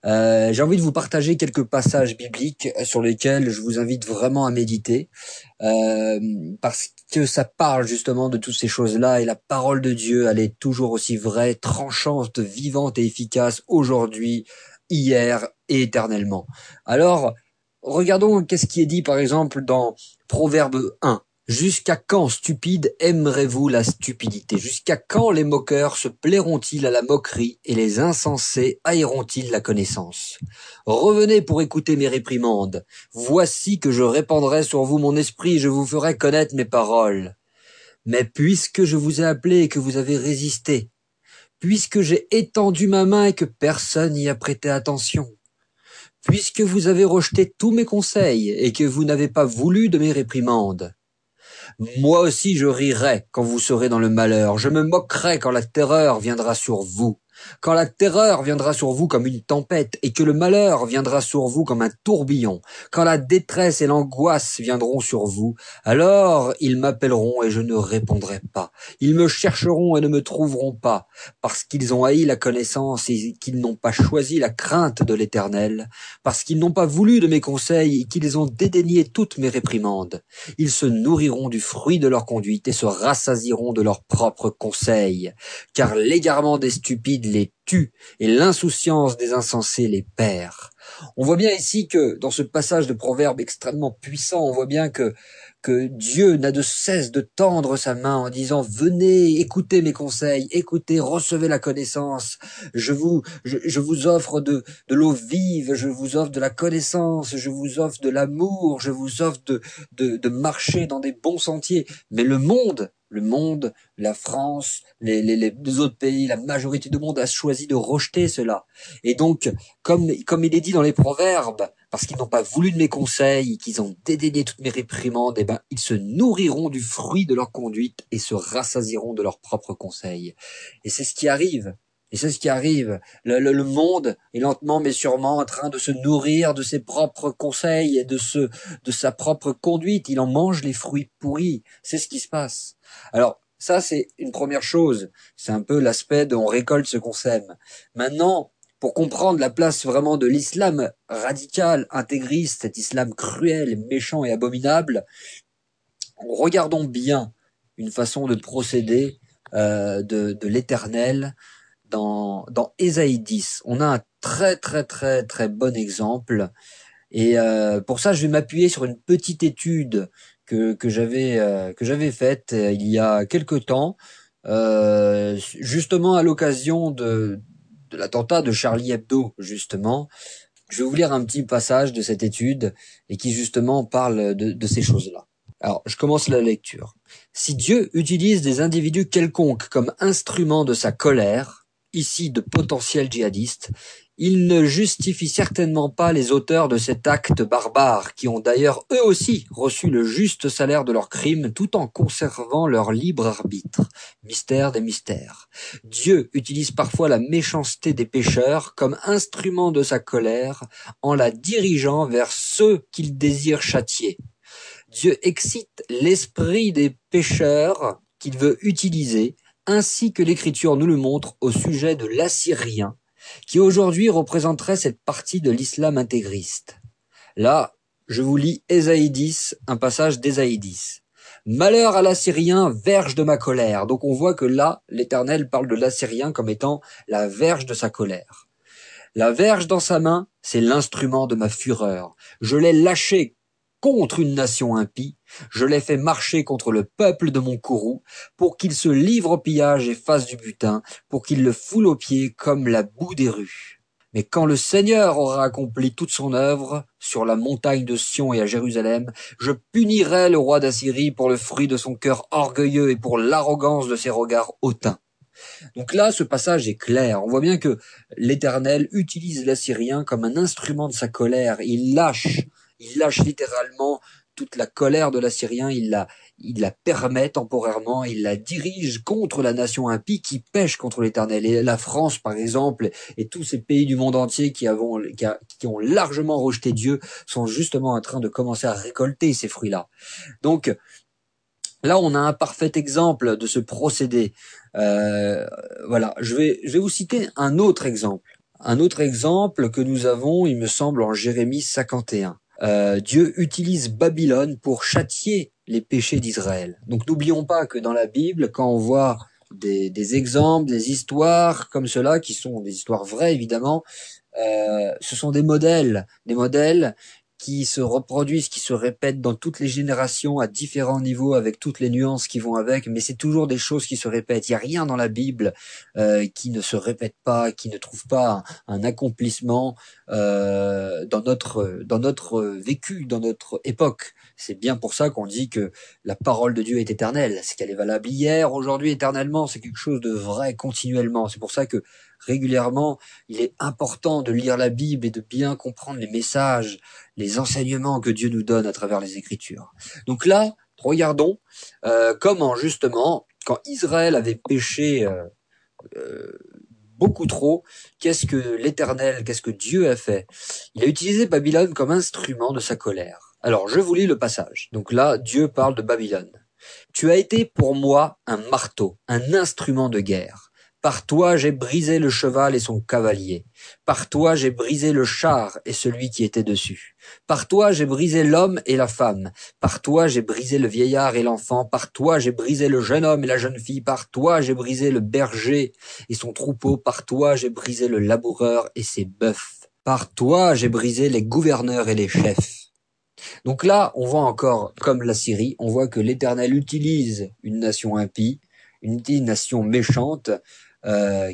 J'ai envie de vous partager quelques passages bibliques sur lesquels je vous invite vraiment à méditer, que ça parle justement de toutes ces choses-là, et la parole de Dieu, elle est toujours aussi vraie, tranchante, vivante et efficace aujourd'hui, hier et éternellement. Alors, regardons qu'est-ce qui est dit par exemple dans Proverbe 1. Jusqu'à quand, stupides, aimerez-vous la stupidité? Jusqu'à quand les moqueurs se plairont-ils à la moquerie et les insensés haïront-ils la connaissance? Revenez pour écouter mes réprimandes. Voici que je répandrai sur vous mon esprit, je vous ferai connaître mes paroles. Mais puisque je vous ai appelé et que vous avez résisté, puisque j'ai étendu ma main et que personne n'y a prêté attention, puisque vous avez rejeté tous mes conseils et que vous n'avez pas voulu de mes réprimandes, moi aussi je rirai quand vous serez dans le malheur, je me moquerai quand la terreur viendra sur vous. Quand la terreur viendra sur vous comme une tempête et que le malheur viendra sur vous comme un tourbillon, quand la détresse et l'angoisse viendront sur vous, alors ils m'appelleront et je ne répondrai pas. Ils me chercheront et ne me trouveront pas, parce qu'ils ont haï la connaissance et qu'ils n'ont pas choisi la crainte de l'Éternel, parce qu'ils n'ont pas voulu de mes conseils et qu'ils ont dédaigné toutes mes réprimandes. Ils se nourriront du fruit de leur conduite et se rassasieront de leurs propres conseils, car l'égarement des stupides les tue et l'insouciance des insensés les perd. On voit bien ici que dans ce passage de Proverbe extrêmement puissant, on voit bien que Dieu n'a de cesse de tendre sa main en disant venez, écoutez mes conseils, écoutez, recevez la connaissance, je vous offre de l'eau vive, je vous offre de la connaissance, je vous offre de l'amour, je vous offre de marcher dans des bons sentiers. Mais le monde, la France, les autres pays, la majorité du monde a choisi de rejeter cela. Et donc, comme il est dit dans les Proverbes, parce qu'ils n'ont pas voulu de mes conseils, qu'ils ont dédaigné toutes mes réprimandes, eh ben, ils se nourriront du fruit de leur conduite et se rassasieront de leurs propres conseils. Et c'est ce qui arrive. Et c'est ce qui arrive. Le monde est lentement mais sûrement en train de se nourrir de ses propres conseils et de sa propre conduite. Il en mange les fruits pourris. C'est ce qui se passe. Alors, ça, c'est une première chose. C'est un peu l'aspect de on récolte ce qu'on sème. Maintenant, pour comprendre la place vraiment de l'islam radical, intégriste, cet islam cruel, méchant et abominable, regardons bien une façon de procéder de l'Éternel dans Ésaïe 10. On a un très très très très bon exemple. Et pour ça, je vais m'appuyer sur une petite étude que j'avais faite il y a quelque temps, justement à l'occasion de l'attentat de Charlie Hebdo, justement. Je vais vous lire un petit passage de cette étude et qui justement parle de ces choses-là. Alors, je commence la lecture. Si Dieu utilise des individus quelconques comme instrument de sa colère, ici de potentiels djihadistes, il ne justifie certainement pas les auteurs de cet acte barbare, qui ont d'ailleurs eux aussi reçu le juste salaire de leurs crimes tout en conservant leur libre arbitre. Mystère des mystères. Dieu utilise parfois la méchanceté des pécheurs comme instrument de sa colère en la dirigeant vers ceux qu'il désire châtier. Dieu excite l'esprit des pécheurs qu'il veut utiliser, ainsi que l'Écriture nous le montre au sujet de l'Assyrien, qui aujourd'hui représenterait cette partie de l'islam intégriste. Là, je vous lis Ésaïe 10, un passage d'Ésaïe 10. Malheur à l'Assyrien, verge de ma colère. Donc on voit que là, l'Éternel parle de l'Assyrien comme étant la verge de sa colère. La verge dans sa main, c'est l'instrument de ma fureur. Je l'ai lâché contre une nation impie, je l'ai fait marcher contre le peuple de mon courroux, pour qu'il se livre au pillage et fasse du butin, pour qu'il le foule aux pieds comme la boue des rues. Mais quand le Seigneur aura accompli toute son œuvre, sur la montagne de Sion et à Jérusalem, je punirai le roi d'Assyrie pour le fruit de son cœur orgueilleux et pour l'arrogance de ses regards hautains. Donc là, ce passage est clair. On voit bien que l'Éternel utilise l'Assyrien comme un instrument de sa colère. Il lâche littéralement toute la colère de l'Assyrien, il la permet temporairement, il la dirige contre la nation impie qui pêche contre l'Éternel. Et la France, par exemple, et tous ces pays du monde entier qui ont largement rejeté Dieu, sont justement en train de commencer à récolter ces fruits-là. Donc, là, on a un parfait exemple de ce procédé. Voilà, je vais vous citer un autre exemple. Un autre exemple que nous avons, il me semble, en Jérémie 51. Dieu utilise Babylone pour châtier les péchés d'Israël. Donc n'oublions pas que dans la Bible, quand on voit des exemples, des histoires comme cela, qui sont des histoires vraies évidemment, ce sont des modèles qui se reproduisent, qui se répètent dans toutes les générations à différents niveaux avec toutes les nuances qui vont avec, mais c'est toujours des choses qui se répètent. Il n'y a rien dans la Bible qui ne se répète pas, qui ne trouve pas un accomplissement dans notre vécu, dans notre époque. C'est bien pour ça qu'on dit que la parole de Dieu est éternelle. C'est qu'elle est valable hier, aujourd'hui, éternellement. C'est quelque chose de vrai continuellement. C'est pour ça que régulièrement, il est important de lire la Bible et de bien comprendre les messages, les enseignements que Dieu nous donne à travers les Écritures. Donc là, regardons comment justement, quand Israël avait péché beaucoup trop, qu'est-ce que Dieu a fait? Il a utilisé Babylone comme instrument de sa colère. Alors, je vous lis le passage. Donc là, Dieu parle de Babylone. Tu as été pour moi un marteau, un instrument de guerre. Par toi, j'ai brisé le cheval et son cavalier. Par toi, j'ai brisé le char et celui qui était dessus. Par toi, j'ai brisé l'homme et la femme. Par toi, j'ai brisé le vieillard et l'enfant. Par toi, j'ai brisé le jeune homme et la jeune fille. Par toi, j'ai brisé le berger et son troupeau. Par toi, j'ai brisé le laboureur et ses bœufs. Par toi, j'ai brisé les gouverneurs et les chefs. Donc là, on voit encore, comme la Syrie, on voit que l'Éternel utilise une nation impie, une nation méchante,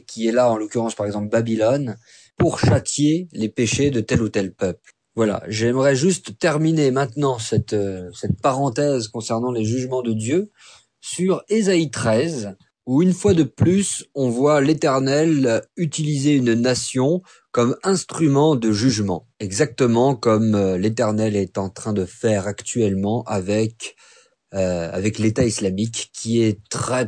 qui est là en l'occurrence par exemple Babylone, pour châtier les péchés de tel ou tel peuple. Voilà, j'aimerais juste terminer maintenant cette parenthèse concernant les jugements de Dieu sur Ésaïe 13, où une fois de plus on voit l'Éternel utiliser une nation comme instrument de jugement, exactement comme l'Éternel est en train de faire actuellement avec l'État islamique, qui est très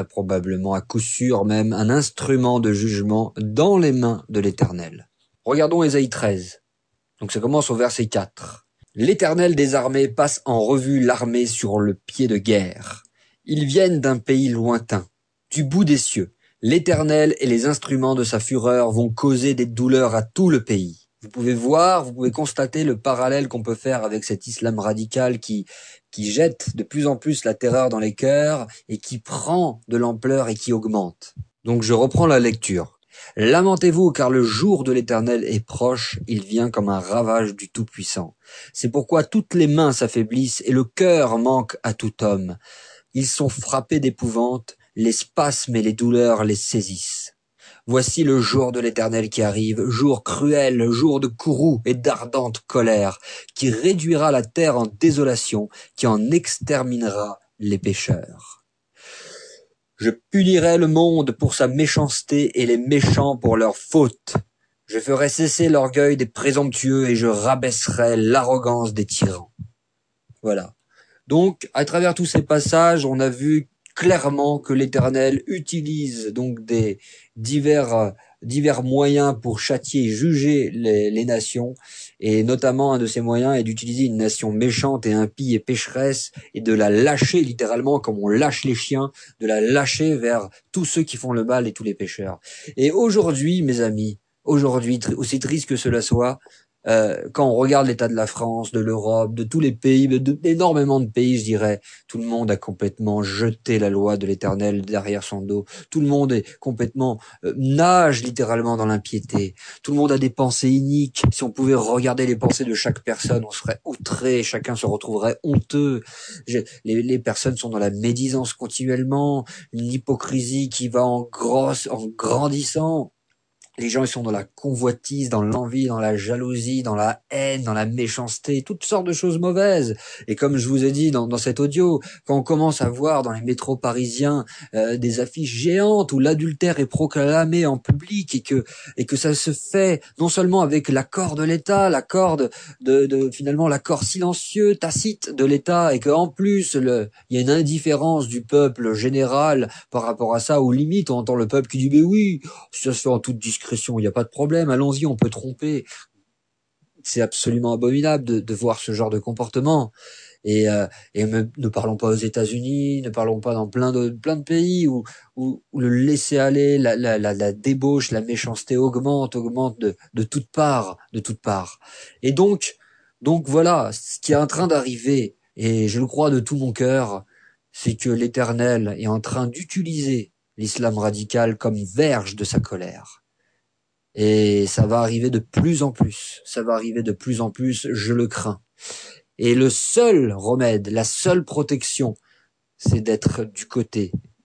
probablement, à coup sûr même, un instrument de jugement dans les mains de l'Éternel. Regardons Ésaïe 13. Donc ça commence au verset 4. L'Éternel des armées passe en revue l'armée sur le pied de guerre. Ils viennent d'un pays lointain, du bout des cieux. L'Éternel et les instruments de sa fureur vont causer des douleurs à tout le pays. Vous pouvez constater le parallèle qu'on peut faire avec cet islam radical qui jette de plus en plus la terreur dans les cœurs et qui prend de l'ampleur et qui augmente. Donc je reprends la lecture. Lamentez-vous, car le jour de l'Éternel est proche, il vient comme un ravage du Tout-Puissant. C'est pourquoi toutes les mains s'affaiblissent et le cœur manque à tout homme. Ils sont frappés d'épouvante, les spasmes et les douleurs les saisissent. Voici le jour de l'Éternel qui arrive, jour cruel, jour de courroux et d'ardente colère, qui réduira la terre en désolation, qui en exterminera les pécheurs. Je punirai le monde pour sa méchanceté et les méchants pour leurs fautes. Je ferai cesser l'orgueil des présomptueux et je rabaisserai l'arrogance des tyrans. Voilà. Donc, à travers tous ces passages, on a vu clairement que l'Éternel utilise donc des divers moyens pour châtier et juger les nations, et notamment un de ces moyens est d'utiliser une nation méchante et impie et pécheresse et de la lâcher littéralement comme on lâche les chiens, de la lâcher vers tous ceux qui font le mal et tous les pécheurs. Et aujourd'hui, mes amis, aujourd'hui, aussi triste que cela soit, quand on regarde l'état de la France, de l'Europe, de tous les pays, d'énormément de pays, je dirais, tout le monde a complètement jeté la loi de l'Éternel derrière son dos. Tout le monde est complètement nage littéralement dans l'impiété. Tout le monde a des pensées iniques. Si on pouvait regarder les pensées de chaque personne, on serait outré, chacun se retrouverait honteux. Les personnes sont dans la médisance continuellement, une hypocrisie qui va en grandissant. Les gens, ils sont dans la convoitise, dans l'envie, dans la jalousie, dans la haine, dans la méchanceté, toutes sortes de choses mauvaises. Et comme je vous ai dit dans cet audio, quand on commence à voir dans les métros parisiens des affiches géantes où l'adultère est proclamé en public et que ça se fait non seulement avec l'accord de l'État, l'accord finalement l'accord silencieux, tacite de l'État, et qu'en plus il y a une indifférence du peuple général par rapport à ça, ou limite on entend le peuple qui dit mais oui, ça se fait en toute discrétion. Il n'y a pas de problème, allons-y, on peut tromper. C'est absolument abominable de voir ce genre de comportement. Et même, ne parlons pas aux États-Unis, ne parlons pas dans plein de pays où le laisser-aller, la débauche, la méchanceté augmente de toutes parts, de toutes parts. Et donc Donc voilà, ce qui est en train d'arriver, et je le crois de tout mon cœur, c'est que l'Éternel est en train d'utiliser l'islam radical comme verge de sa colère. Et ça va arriver de plus en plus. Ça va arriver de plus en plus, je le crains. Et le seul remède, la seule protection, c'est d'être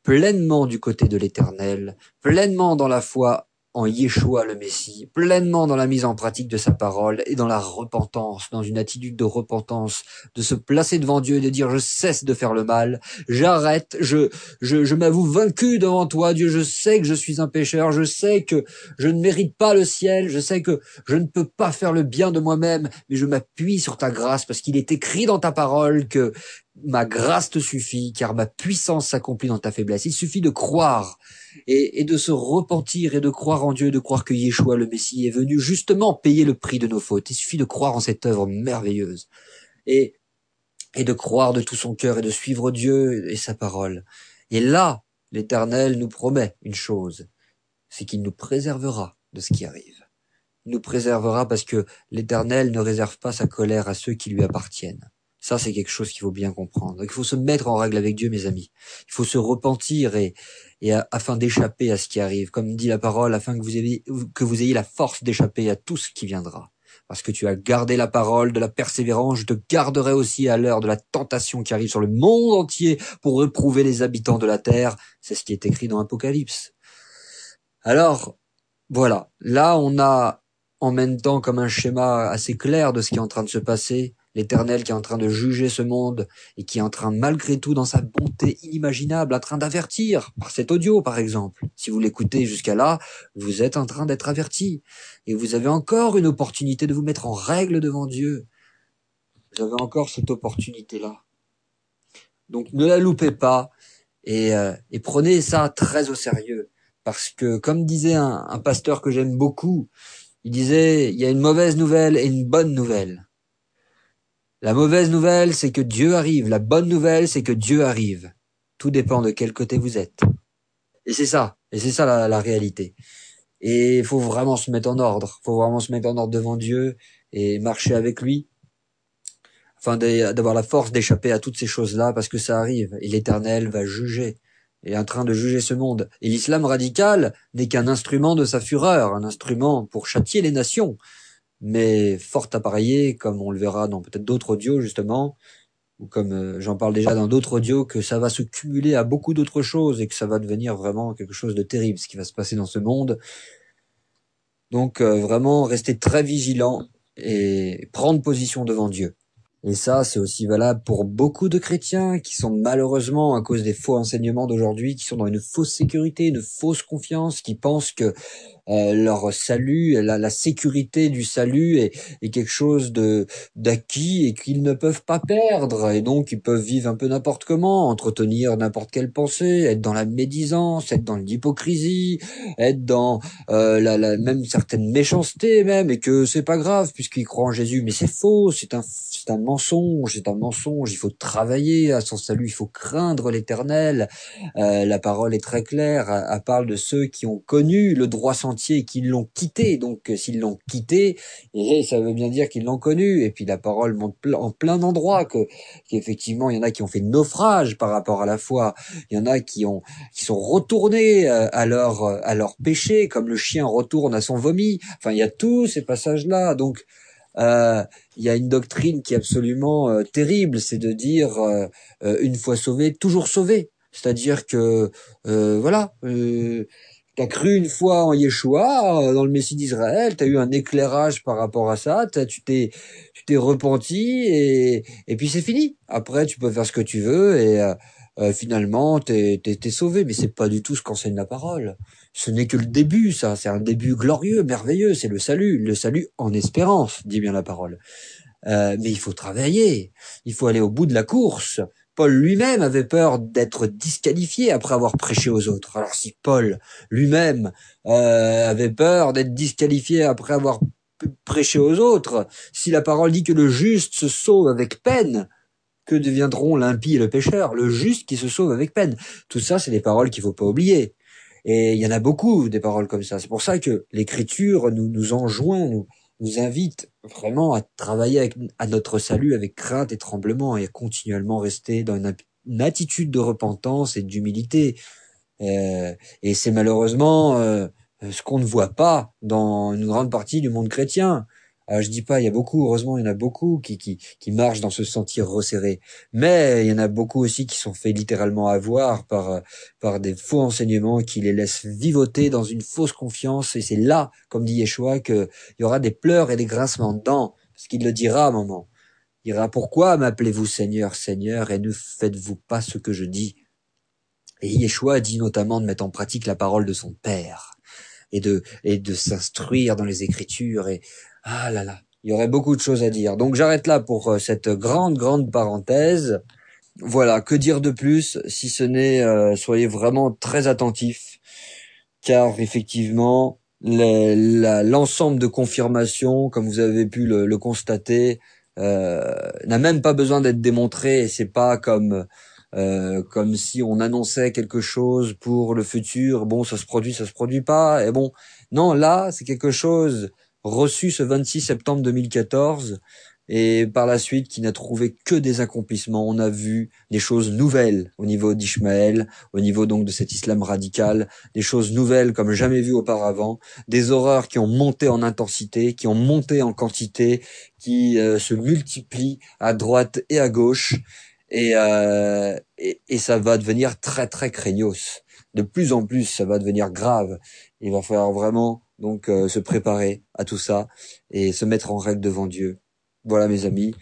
pleinement du côté de l'Éternel, pleinement dans la foi en Yeshua le Messie, pleinement dans la mise en pratique de sa parole et dans la repentance, dans une attitude de repentance, de se placer devant Dieu et de dire je cesse de faire le mal, j'arrête, je m'avoue vaincu devant toi, Dieu, je sais que je suis un pécheur, je sais que je ne mérite pas le ciel, je sais que je ne peux pas faire le bien de moi-même, mais je m'appuie sur ta grâce parce qu'il est écrit dans ta parole que ma grâce te suffit, car ma puissance s'accomplit dans ta faiblesse. Il suffit de croire et de se repentir et de croire en Dieu, de croire que Yeshua le Messie est venu justement payer le prix de nos fautes. Il suffit de croire en cette œuvre merveilleuse et de croire de tout son cœur et de suivre Dieu et sa parole. Et là, l'Éternel nous promet une chose, c'est qu'il nous préservera de ce qui arrive. Il nous préservera parce que l'Éternel ne réserve pas sa colère à ceux qui lui appartiennent. Ça, c'est quelque chose qu'il faut bien comprendre. Donc, il faut se mettre en règle avec Dieu, mes amis. Il faut se repentir afin d'échapper à ce qui arrive. Comme dit la parole, afin que vous ayez la force d'échapper à tout ce qui viendra. Parce que tu as gardé la parole de la persévérance, je te garderai aussi à l'heure de la tentation qui arrive sur le monde entier pour reprouver les habitants de la terre. C'est ce qui est écrit dans Apocalypse. Alors, voilà. Là, on a en même temps comme un schéma assez clair de ce qui est en train de se passer. L'Éternel qui est en train de juger ce monde et qui est en train, malgré tout, dans sa bonté inimaginable, en train d'avertir, par cet audio par exemple. Si vous l'écoutez jusqu'à là, vous êtes en train d'être averti. Et vous avez encore une opportunité de vous mettre en règle devant Dieu. Vous avez encore cette opportunité-là. Donc ne la loupez pas et prenez ça très au sérieux. Parce que, comme disait un pasteur que j'aime beaucoup, il disait, il y a une mauvaise nouvelle et une bonne nouvelle. La mauvaise nouvelle, c'est que Dieu arrive. La bonne nouvelle, c'est que Dieu arrive. Tout dépend de quel côté vous êtes. Et c'est ça. Et c'est ça la réalité. Et il faut vraiment se mettre en ordre. Il faut vraiment se mettre en ordre devant Dieu et marcher avec lui. Afin d'avoir la force d'échapper à toutes ces choses-là parce que ça arrive. Et l'Éternel va juger. Il est en train de juger ce monde. Et l'islam radical n'est qu'un instrument de sa fureur. Un instrument pour châtier les nations. Mais fort appareillé, comme on le verra dans peut-être d'autres audios justement, ou comme j'en parle déjà dans d'autres audios, que ça va se cumuler à beaucoup d'autres choses et que ça va devenir vraiment quelque chose de terrible, ce qui va se passer dans ce monde. Donc vraiment rester très vigilant et prendre position devant Dieu. Et ça, c'est aussi valable pour beaucoup de chrétiens qui sont malheureusement, à cause des faux enseignements d'aujourd'hui, qui sont dans une fausse sécurité, une fausse confiance, qui pensent que leur salut, la sécurité du salut est quelque chose d'acquis et qu'ils ne peuvent pas perdre. Et donc, ils peuvent vivre un peu n'importe comment, entretenir n'importe quelle pensée, être dans la médisance, être dans l'hypocrisie, être dans même certaine méchanceté même, et que c'est pas grave puisqu'ils croient en Jésus. Mais c'est faux, c'est un mensonge, il faut travailler à son salut, il faut craindre l'Éternel. La parole est très claire, elle parle de ceux qui ont connu le droit sentier et qui l'ont quitté. Donc s'ils l'ont quitté, et ça veut bien dire qu'ils l'ont connu. Et puis la parole montre en plein d'endroits qu'effectivement il y en a qui ont fait naufrage par rapport à la foi, il y en a qui sont retournés à leur péché comme le chien retourne à son vomi. Enfin il y a tous ces passages là. Donc il y a une doctrine qui est absolument terrible, c'est de dire une fois sauvé, toujours sauvé. C'est-à-dire que voilà, t'as cru une fois en Yeshua, dans le Messie d'Israël, t'as eu un éclairage par rapport à ça, tu t'es repenti et puis c'est fini. Après, tu peux faire ce que tu veux et finalement t'es sauvé. Mais c'est pas du tout ce qu'enseigne la parole. Ce n'est que le début, ça. C'est un début glorieux, merveilleux. C'est le salut en espérance, dit bien la parole. Mais il faut travailler. Il faut aller au bout de la course. Paul lui-même avait peur d'être disqualifié après avoir prêché aux autres. Alors si Paul lui-même avait peur d'être disqualifié après avoir prêché aux autres, si la parole dit que le juste se sauve avec peine, que deviendront l'impie et le pécheur? Le juste qui se sauve avec peine. Tout ça, c'est des paroles qu'il faut pas oublier. Et il y en a beaucoup des paroles comme ça. C'est pour ça que l'Écriture nous enjoint, nous invite vraiment à travailler à notre salut avec crainte et tremblement et à continuellement rester dans une attitude de repentance et d'humilité. Et c'est malheureusement ce qu'on ne voit pas dans une grande partie du monde chrétien. Je dis pas, il y a beaucoup, heureusement, il y en a beaucoup qui marchent dans ce sentier resserré. Mais il y en a beaucoup aussi qui sont faits littéralement avoir par des faux enseignements qui les laissent vivoter dans une fausse confiance. Et c'est là, comme dit Yeshua, qu'il y aura des pleurs et des grincements de dents. Parce qu'il le dira à un moment. Il dira, pourquoi m'appelez-vous Seigneur, Seigneur, et ne faites-vous pas ce que je dis? Et Yeshua dit notamment de mettre en pratique la parole de son Père et de s'instruire dans les Écritures. Et ah là là, il y aurait beaucoup de choses à dire. Donc j'arrête là pour cette grande parenthèse. Voilà, que dire de plus si ce n'est soyez vraiment très attentifs, car effectivement l'ensemble de confirmations, comme vous avez pu le constater, n'a même pas besoin d'être démontré. Et c'est pas comme si on annonçait quelque chose pour le futur. Bon, ça se produit pas. Et bon, non, là, c'est quelque chose reçu ce 26 septembre 2014 et par la suite qui n'a trouvé que des accomplissements. On a vu des choses nouvelles au niveau d'Ishmaël, au niveau donc de cet islam radical, des choses nouvelles comme jamais vues auparavant, des horreurs qui ont monté en intensité, qui ont monté en quantité, qui se multiplient à droite et à gauche. Et ça va devenir très craignos. De plus en plus, ça va devenir grave. Il va falloir vraiment donc se préparer à tout ça et se mettre en règle devant Dieu. Voilà mes amis,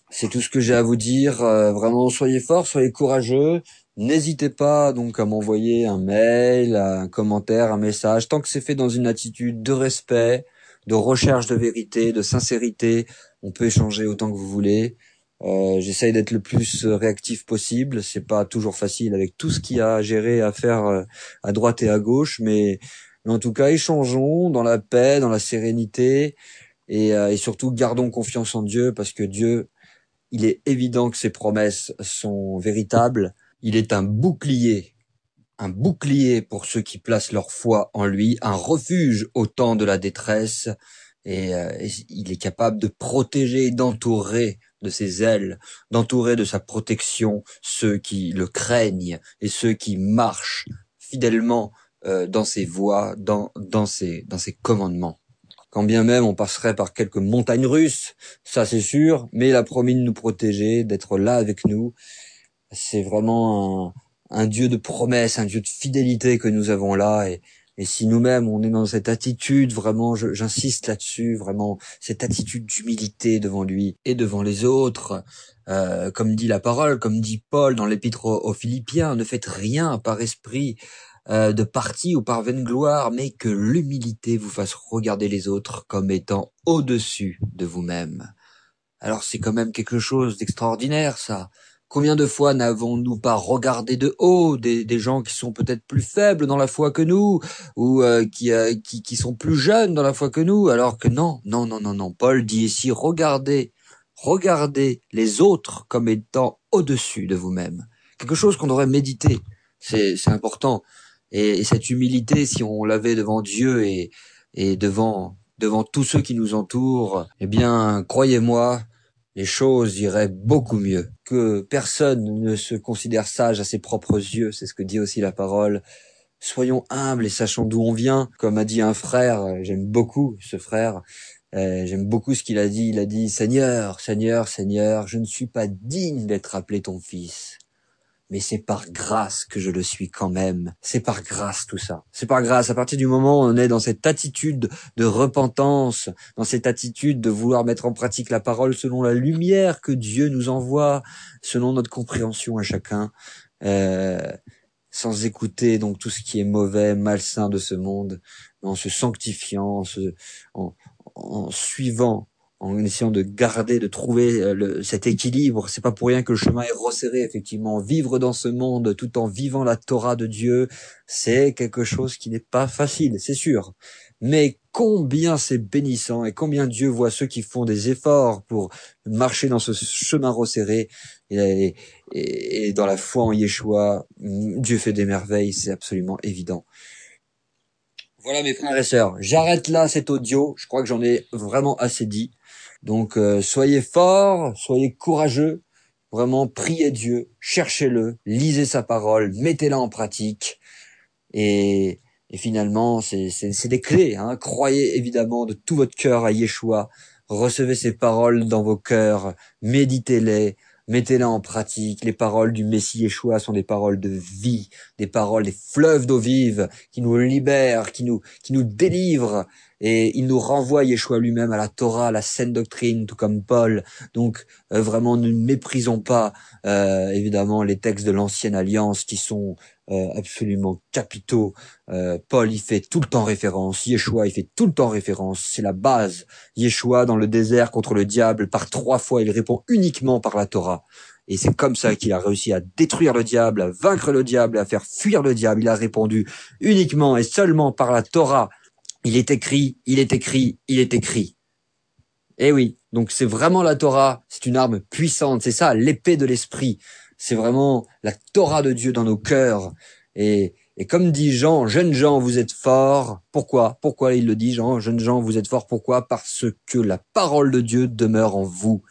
c'est tout ce que j'ai à vous dire. Vraiment, soyez forts, soyez courageux. N'hésitez pas donc à m'envoyer un mail, un commentaire, un message. Tant que c'est fait dans une attitude de respect, de recherche de vérité, de sincérité, on peut échanger autant que vous voulez. J'essaye d'être le plus réactif possible. C'est pas toujours facile avec tout ce qu'il y a à gérer, à faire à droite et à gauche, mais en tout cas, échangeons dans la paix, dans la sérénité, et surtout gardons confiance en Dieu, parce que Dieu, il est évident que ses promesses sont véritables. Il est un bouclier pour ceux qui placent leur foi en lui, un refuge au temps de la détresse, et il est capable de protéger et d'entourer de ses ailes, d'entourer de sa protection ceux qui le craignent et ceux qui marchent fidèlement dans ses voies, dans ses commandements. Quand bien même on passerait par quelques montagnes russes, ça c'est sûr, mais il a promis de nous protéger, d'être là avec nous. C'est vraiment un Dieu de promesses, un Dieu de fidélité que nous avons là, et si nous-mêmes on est dans cette attitude, vraiment, j'insiste là-dessus, vraiment, cette attitude d'humilité devant lui et devant les autres, comme dit la parole, comme dit Paul dans l'épître aux Philippiens, ne faites rien par esprit de parti ou par vaine gloire, mais que l'humilité vous fasse regarder les autres comme étant au-dessus de vous-même. Alors c'est quand même quelque chose d'extraordinaire, ça. Combien de fois n'avons-nous pas regardé de haut des gens qui sont peut-être plus faibles dans la foi que nous, ou qui sont plus jeunes dans la foi que nous, alors que non. Paul dit ici, regardez les autres comme étant au-dessus de vous-même. Quelque chose qu'on devrait méditer. C'est important. Et cette humilité, si on l'avait devant Dieu et devant tous ceux qui nous entourent, eh bien, croyez-moi, les choses iraient beaucoup mieux. Que personne ne se considère sage à ses propres yeux, c'est ce que dit aussi la parole. Soyons humbles et sachons d'où on vient. Comme a dit un frère, j'aime beaucoup ce frère, j'aime beaucoup ce qu'il a dit. Il a dit, Seigneur, je ne suis pas digne d'être appelé ton fils. Mais c'est par grâce que je le suis quand même. C'est par grâce tout ça. C'est par grâce. À partir du moment où on est dans cette attitude de repentance, dans cette attitude de vouloir mettre en pratique la parole selon la lumière que Dieu nous envoie, selon notre compréhension à chacun, sans écouter donc tout ce qui est mauvais, malsain de ce monde, en se sanctifiant, en suivant, en essayant de garder, de trouver cet équilibre. C'est pas pour rien que le chemin est resserré, effectivement. Vivre dans ce monde tout en vivant la Torah de Dieu, c'est quelque chose qui n'est pas facile, c'est sûr. Mais combien c'est bénissant et combien Dieu voit ceux qui font des efforts pour marcher dans ce chemin resserré et dans la foi en Yeshua, Dieu fait des merveilles, c'est absolument évident. Voilà mes frères et sœurs, j'arrête là cet audio, je crois que j'en ai vraiment assez dit. Donc soyez forts, soyez courageux, vraiment priez Dieu, cherchez-le, lisez sa parole, mettez-la en pratique et finalement c'est des clés. Hein. Croyez évidemment de tout votre cœur à Yeshua, recevez ses paroles dans vos cœurs, méditez-les, mettez-les en pratique. Les paroles du Messie Yeshua sont des paroles de vie, des paroles, des fleuves d'eau vive qui nous libèrent, qui nous délivrent. Et il nous renvoie, Yeshua lui-même, à la Torah, à la saine doctrine, tout comme Paul. Donc vraiment, ne méprisons pas évidemment les textes de l'ancienne alliance qui sont absolument capitaux. Paul, il fait tout le temps référence. Yeshua, il fait tout le temps référence. C'est la base. Yeshua, dans le désert contre le diable, par 3 fois, il répond uniquement par la Torah. Et c'est comme ça qu'il a réussi à détruire le diable, à vaincre le diable, à faire fuir le diable. Il a répondu uniquement et seulement par la Torah. Il est écrit, il est écrit, il est écrit. Eh oui, donc c'est vraiment la Torah, c'est une arme puissante, c'est ça, l'épée de l'esprit. C'est vraiment la Torah de Dieu dans nos cœurs. Et comme dit Jean, jeunes gens, vous êtes forts. Pourquoi il le dit, Jean, jeunes gens, vous êtes forts. Pourquoi? Parce que la parole de Dieu demeure en vous.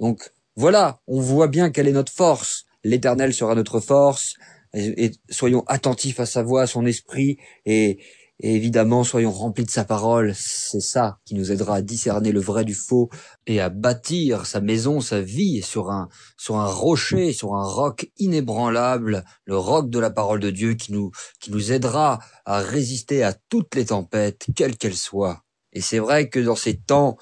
Donc voilà, on voit bien quelle est notre force. L'Éternel sera notre force. Et soyons attentifs à sa voix, à son esprit, et évidemment, soyons remplis de sa parole. C'est ça qui nous aidera à discerner le vrai du faux et à bâtir sa maison, sa vie sur un rocher, sur un roc inébranlable, le roc de la parole de Dieu qui nous aidera à résister à toutes les tempêtes, quelles qu'elles soient. Et c'est vrai que dans ces temps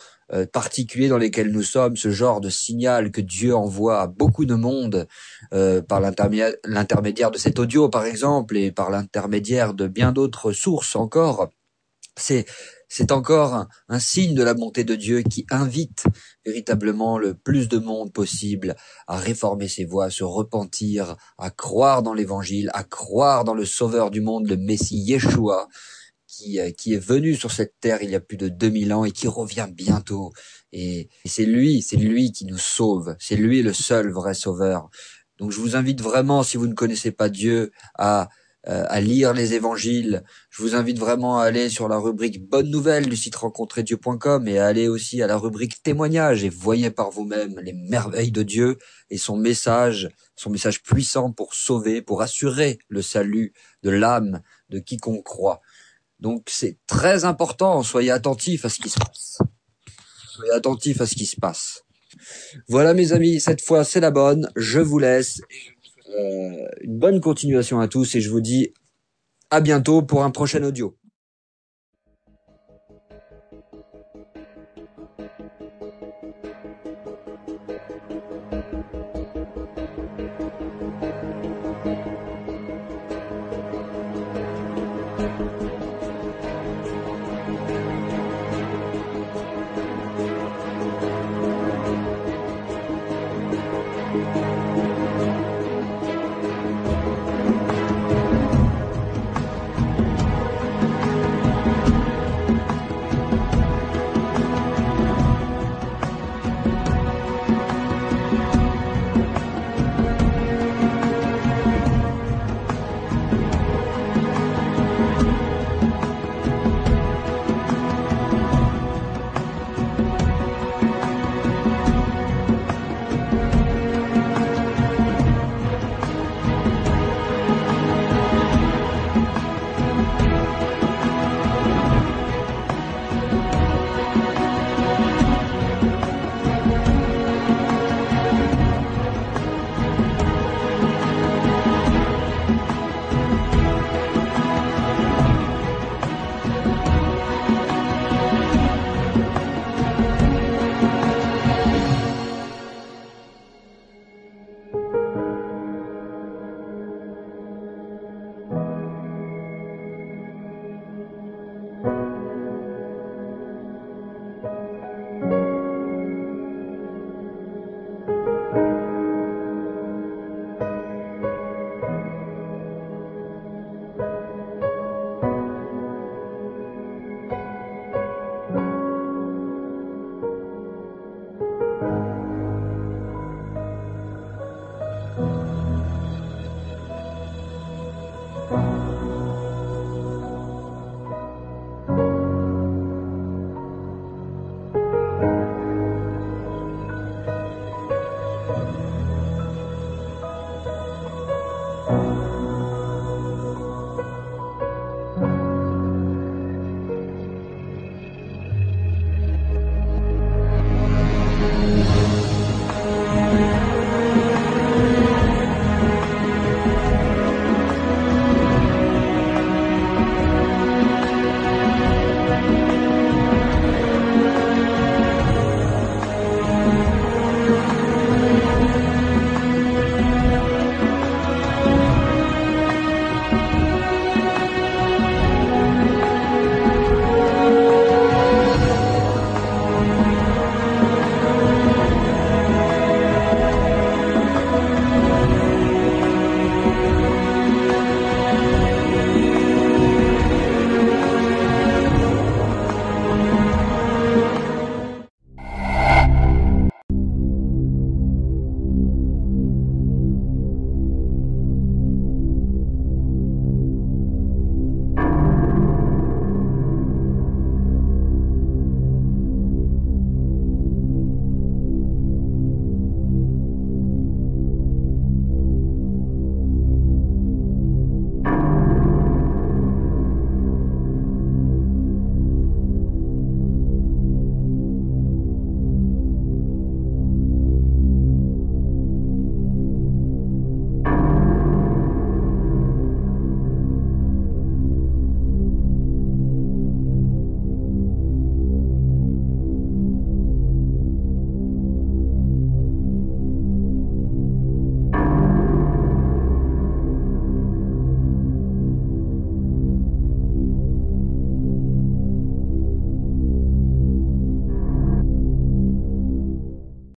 particuliers dans lesquels nous sommes, ce genre de signal que Dieu envoie à beaucoup de monde par l'intermédiaire de cet audio par exemple et par l'intermédiaire de bien d'autres sources encore, c'est encore un signe de la bonté de Dieu qui invite véritablement le plus de monde possible à réformer ses voies, à se repentir, à croire dans l'évangile, à croire dans le sauveur du monde, le Messie Yeshua, qui est venu sur cette terre il y a plus de 2000 ans et qui revient bientôt. Et c'est lui qui nous sauve. C'est lui le seul vrai sauveur. Donc je vous invite vraiment, si vous ne connaissez pas Dieu, à lire les évangiles. Je vous invite vraiment à aller sur la rubrique Bonne Nouvelle du site rencontreddieu.com et à aller aussi à la rubrique Témoignages et voyez par vous-même les merveilles de Dieu et son message puissant pour sauver, pour assurer le salut de l'âme de quiconque croit. Donc c'est très important, soyez attentifs à ce qui se passe. Soyez attentifs à ce qui se passe. Voilà mes amis, cette fois c'est la bonne, je vous laisse. Une bonne continuation à tous et je vous dis à bientôt pour un prochain audio.